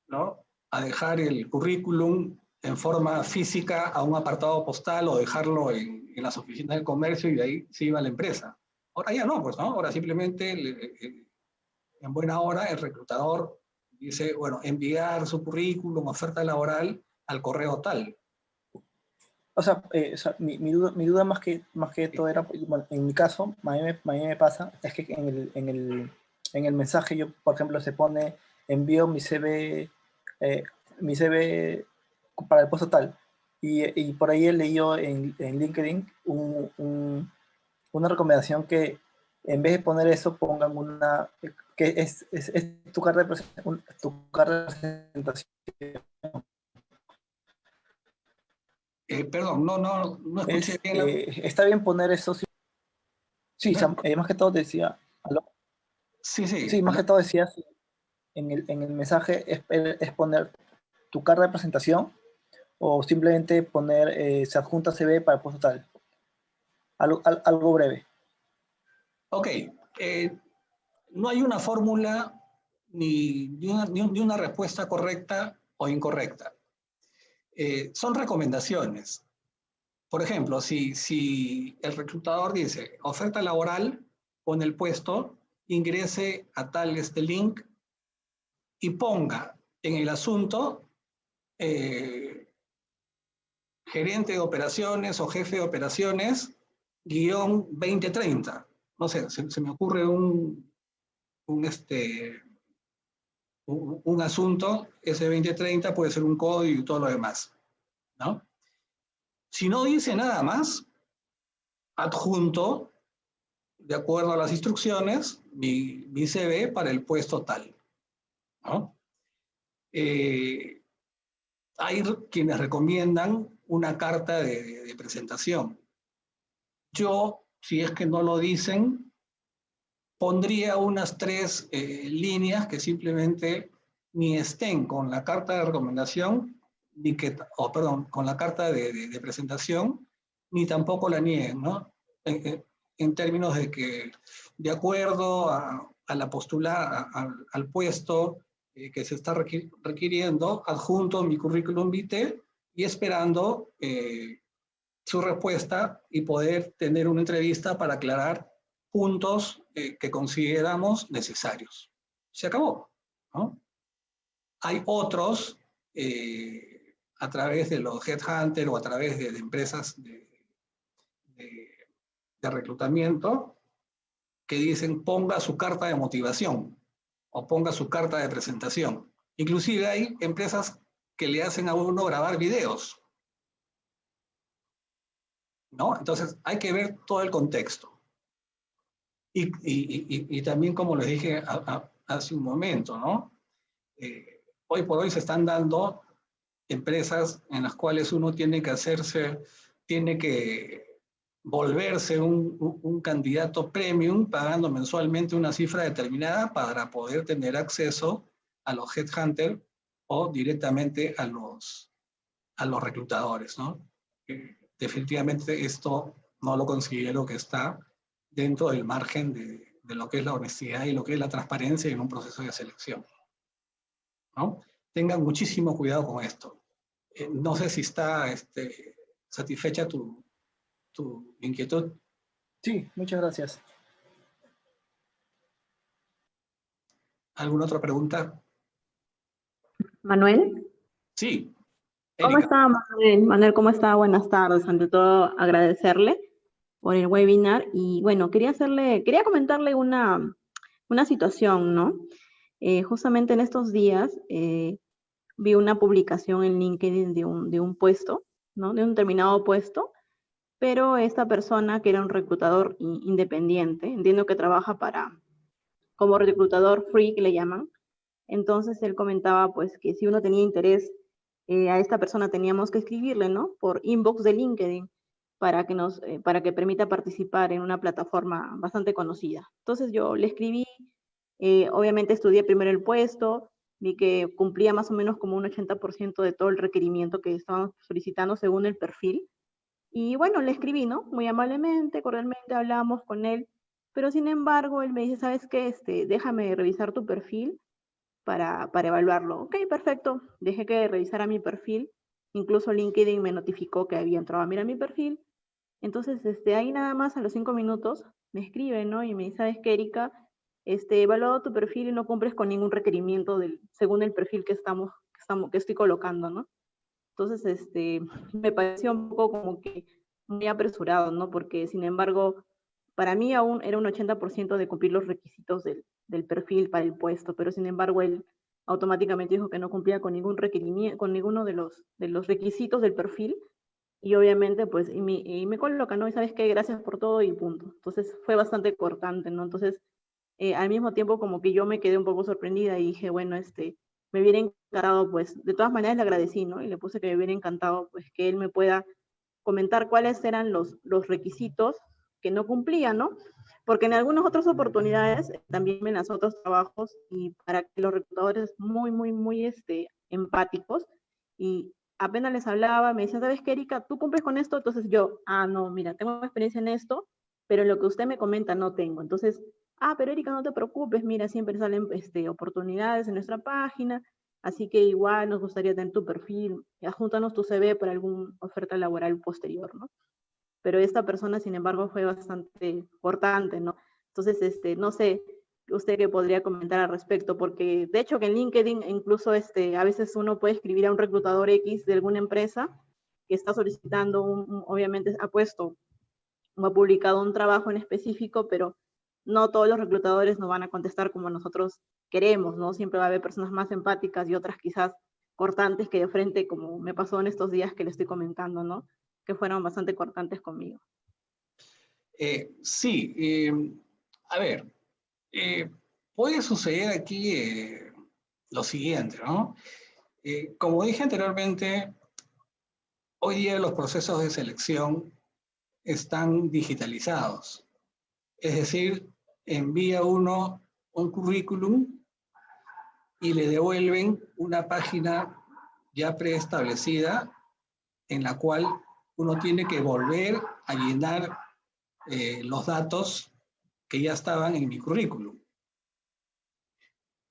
¿no? A dejar el currículum en forma física a un apartado postal o dejarlo en las oficinas del comercio y de ahí se iba a la empresa. Ahora ya no, pues, ¿no? Ahora simplemente en buena hora el reclutador dice, bueno, enviar su currículum, oferta laboral al correo tal. O sea, mi duda más que todo era, bueno, en mi caso, a mí me pasa, es que en el mensaje yo, por ejemplo, se pone, envío mi CV para el puesto tal, Y por ahí he leído en LinkedIn una recomendación que en vez de poner eso, pongan una, que es tu carta de tu carta de presentación. Perdón, no escuché bien la... Está bien poner eso, sí, sí, no, más que todo decía, ¿aló? sí, sí, Sí, más que ¿aló? todo decía, sí, en el mensaje es poner tu carta de presentación o simplemente poner se adjunta CV para el puesto tal. Algo breve. Ok, no hay una fórmula ni una respuesta correcta o incorrecta. Son recomendaciones. Por ejemplo, si el reclutador dice oferta laboral, pone el puesto, ingrese a tal este link y ponga en el asunto gerente de operaciones o jefe de operaciones, guión 2030. No sé, se me ocurre un asunto, ese 2030 puede ser un código y todo lo demás, ¿no? Si no dice nada más, adjunto, de acuerdo a las instrucciones, mi CV para el puesto tal, ¿no? Hay quienes recomiendan una carta de presentación. Yo, si es que no lo dicen, pondría unas 3 líneas que simplemente ni estén con la carta de recomendación, ni que, perdón, con la carta de presentación, ni tampoco la nieguen, ¿no? En términos de que, de acuerdo a la postula, al puesto que se está requiriendo, adjunto mi currículum vitae y esperando su respuesta y poder tener una entrevista para aclarar puntos que consideramos necesarios. Se acabó, ¿no? Hay otros, a través de los headhunters o a través de empresas de reclutamiento, que dicen ponga su carta de motivación o ponga su carta de presentación. Inclusive hay empresas que le hacen a uno grabar videos, ¿no? Entonces hay que ver todo el contexto. Y también, como les dije hace un momento, ¿no? Hoy por hoy se están dando empresas en las cuales uno tiene que volverse un candidato premium pagando mensualmente una cifra determinada para poder tener acceso a los headhunters o directamente a los reclutadores, ¿no? Definitivamente esto no lo considero que está dentro del margen de lo que es la honestidad y lo que es la transparencia en un proceso de selección, ¿no? Tengan muchísimo cuidado con esto. No sé si está satisfecha tu inquietud. Sí, muchas gracias. ¿Alguna otra pregunta? Manuel, Sí, ¿cómo Erika. está Manuel? Manuel, ¿cómo está? Buenas tardes. Ante todo, agradecerle por el webinar y bueno, quería comentarle una situación, ¿no? Justamente en estos días vi una publicación en LinkedIn de un puesto, ¿no? De un determinado puesto, pero esta persona que era un reclutador independiente, entiendo que trabaja como reclutador free, que le llaman. Entonces él comentaba pues que si uno tenía interés, a esta persona teníamos que escribirle, ¿no? Por inbox de LinkedIn para que permita participar en una plataforma bastante conocida. Entonces yo le escribí, obviamente estudié primero el puesto, vi que cumplía más o menos como un 80% de todo el requerimiento que estábamos solicitando según el perfil. Y bueno, le escribí, ¿no? Muy amablemente, cordialmente hablamos con él, pero sin embargo él me dice, ¿sabes qué? Déjame revisar tu perfil para evaluarlo. Ok, perfecto. Dejé que revisara mi perfil. Incluso LinkedIn me notificó que había entrado a mirar mi perfil. Entonces, ahí nada más a los 5 minutos me escribe, ¿no? Y me dice, ¿sabes qué, Erika? He evaluado tu perfil y no cumples con ningún requerimiento según el perfil que estoy colocando, ¿no? Entonces, me pareció un poco como que muy apresurado, ¿no? Porque, sin embargo, para mí aún era un 80% de cumplir los requisitos del perfil para el puesto, pero sin embargo él automáticamente dijo que no cumplía con ningún requerimiento, con ninguno de los requisitos del perfil y obviamente pues y me coloca, ¿no? Y sabes qué, gracias por todo y punto. Entonces fue bastante cortante, ¿no? Entonces al mismo tiempo como que yo me quedé un poco sorprendida y dije, bueno, me hubiera encantado, pues, de todas maneras le agradecí, ¿no? Y le puse que me hubiera encantado, pues, que él me pueda comentar cuáles eran los requisitos que no cumplía, ¿no? Porque en algunas otras oportunidades, también en los otros trabajos, y para que los reclutadores muy, muy, muy empáticos, y apenas les hablaba, me decían, ¿sabes qué, Erika? ¿Tú cumples con esto? Entonces yo, no, mira, tengo experiencia en esto, pero en lo que usted me comenta no tengo. Entonces, pero Erika, no te preocupes, mira, siempre salen oportunidades en nuestra página, así que igual nos gustaría tener tu perfil, adjúntanos tu CV para alguna oferta laboral posterior, ¿no? Pero esta persona, sin embargo, fue bastante cortante, ¿no? Entonces, no sé, usted qué podría comentar al respecto, porque de hecho que en LinkedIn incluso a veces uno puede escribir a un reclutador X de alguna empresa que está solicitando, obviamente ha puesto o ha publicado un trabajo en específico, pero no todos los reclutadores nos van a contestar como nosotros queremos, ¿no? Siempre va a haber personas más empáticas y otras quizás cortantes que de frente, como me pasó en estos días que le estoy comentando, ¿no? Que fueron bastante cortantes conmigo. Sí, a ver, eh, puede suceder aquí lo siguiente, ¿no? Como dije anteriormente, hoy día los procesos de selección están digitalizados. Es decir, envía uno un currículum y le devuelven una página ya preestablecida en la cual uno tiene que volver a llenar los datos que ya estaban en mi currículum.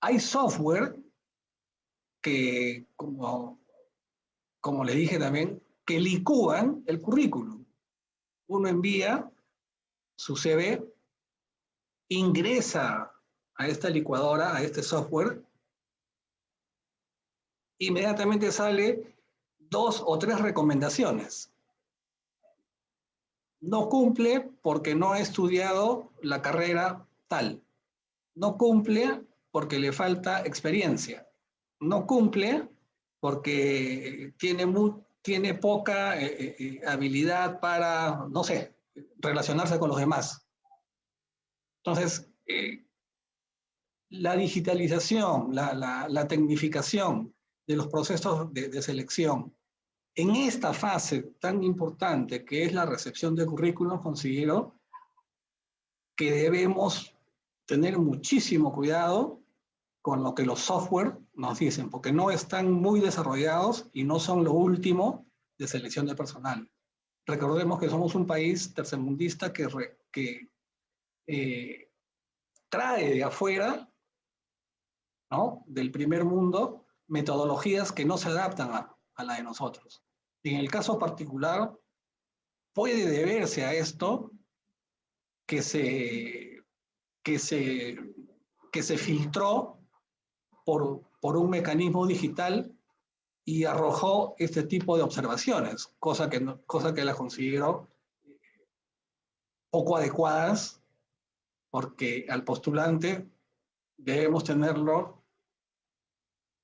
Hay software que, como le dije también, que licúan el currículum. Uno envía su CV, ingresa a esta licuadora, a este software, inmediatamente sale 2 o 3 recomendaciones. No cumple porque no ha estudiado la carrera tal. No cumple porque le falta experiencia. No cumple porque tiene poca habilidad para, no sé, relacionarse con los demás. Entonces, la digitalización, la tecnificación de los procesos de selección en esta fase tan importante que es la recepción de currículum, considero que debemos tener muchísimo cuidado con lo que los software nos dicen, porque no están muy desarrollados y no son lo último de selección de personal. Recordemos que somos un país tercermundista que trae de afuera, ¿no?, del primer mundo, metodologías que no se adaptan a la de nosotros. Y en el caso particular, puede deberse a esto que se filtró por un mecanismo digital y arrojó este tipo de observaciones, cosa que las considero poco adecuadas, porque al postulante debemos tenerlo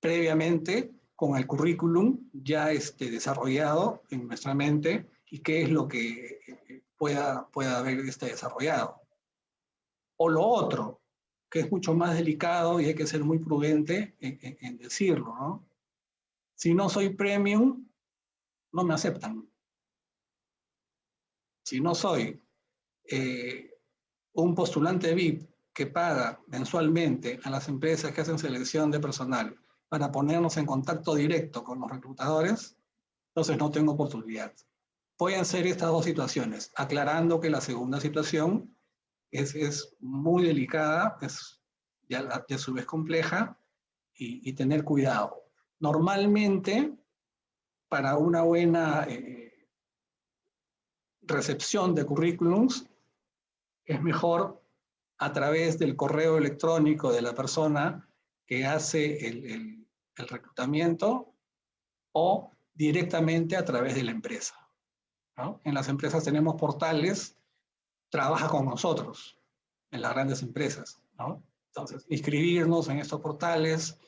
previamente con el currículum ya desarrollado en nuestra mente y qué es lo que pueda haber desarrollado. O lo otro, que es mucho más delicado y hay que ser muy prudente en decirlo, ¿no? Si no soy premium, no me aceptan. Si no soy un postulante VIP que paga mensualmente a las empresas que hacen selección de personal para ponernos en contacto directo con los reclutadores, entonces no tengo oportunidad. Pueden ser estas dos situaciones, aclarando que la segunda situación es muy delicada, es ya a su vez compleja, y tener cuidado. Normalmente, para una buena recepción de currículums, es mejor a través del correo electrónico de la persona que hace el reclutamiento o directamente a través de la empresa, ¿no? En las empresas tenemos portales, trabaja con nosotros, en las grandes empresas, ¿no? Entonces, inscribirnos en estos portales,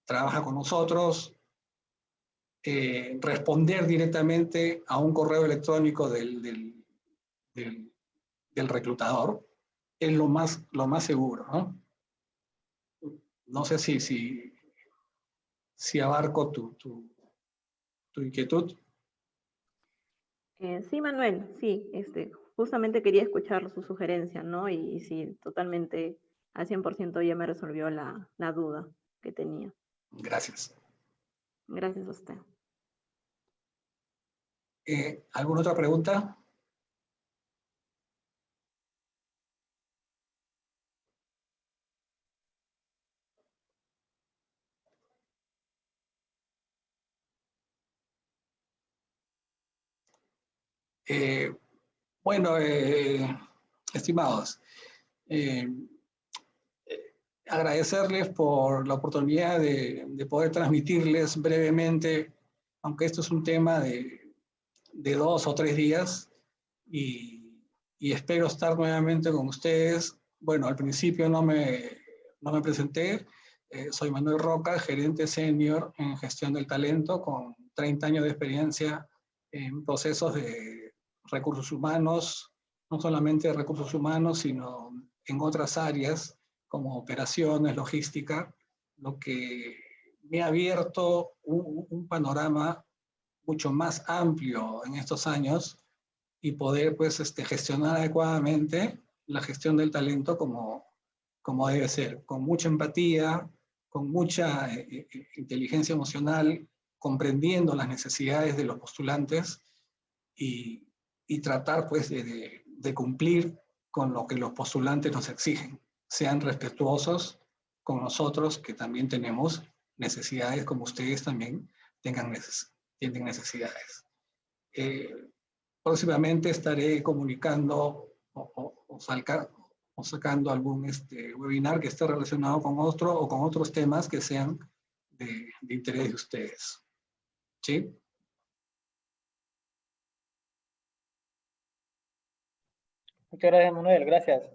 trabaja con nosotros, responder directamente a un correo electrónico del reclutador es lo más seguro, ¿no? No sé si abarco tu inquietud. Sí, Manuel, sí, justamente quería escuchar su sugerencia, ¿no? Y sí, totalmente, al 100% ya me resolvió la duda que tenía. Gracias. Gracias a usted. ¿Alguna otra pregunta? Bueno, estimados, agradecerles por la oportunidad de poder transmitirles brevemente, aunque esto es un tema de 2 o 3 días, y espero estar nuevamente con ustedes. Bueno, al principio no me presenté. Soy Manuel Roca, gerente senior en gestión del talento, con 30 años de experiencia en procesos de recursos humanos, no solamente de recursos humanos, sino en otras áreas como operaciones, logística, lo que me ha abierto un panorama mucho más amplio en estos años y poder pues, gestionar adecuadamente la gestión del talento como debe ser, con mucha empatía, con mucha inteligencia emocional, comprendiendo las necesidades de los postulantes y tratar pues de cumplir con lo que los postulantes nos exigen. Sean respetuosos con nosotros, que también tenemos necesidades, como ustedes también tienen necesidades. Próximamente estaré comunicando o sacando algún webinar que esté relacionado con otro o con otros temas que sean de interés de ustedes. ¿Sí? Muchas gracias, Manuel. Gracias.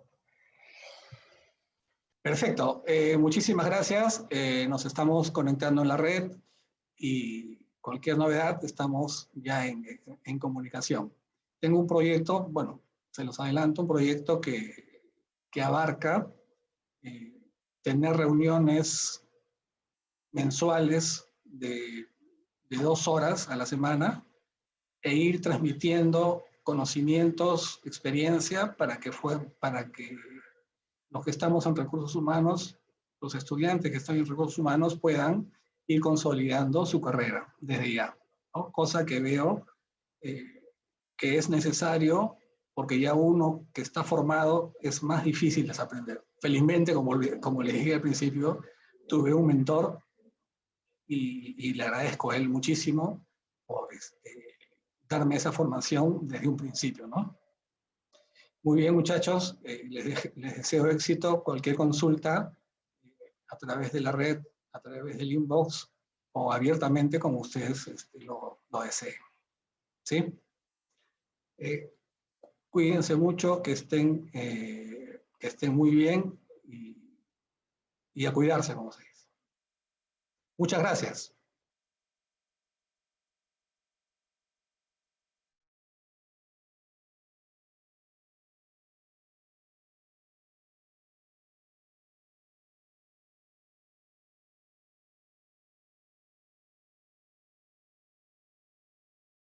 Perfecto. Muchísimas gracias. Nos estamos conectando en la red y cualquier novedad estamos ya en comunicación. Tengo un proyecto, bueno, se los adelanto, un proyecto que abarca tener reuniones mensuales de 2 horas a la semana e ir transmitiendo conocimientos, experiencia para que los que estamos en recursos humanos, los estudiantes que están en recursos humanos puedan ir consolidando su carrera desde ya, ¿no? Cosa que veo que es necesario porque ya uno que está formado es más difícil de aprender. Felizmente, como les dije al principio, tuve un mentor y le agradezco a él muchísimo por darme esa formación desde un principio, ¿no? Muy bien, muchachos, les deseo éxito. Cualquier consulta a través de la red, a través del inbox o abiertamente como ustedes lo deseen. ¿Sí? Cuídense mucho, que estén muy bien y a cuidarse, como se dice. Muchas gracias.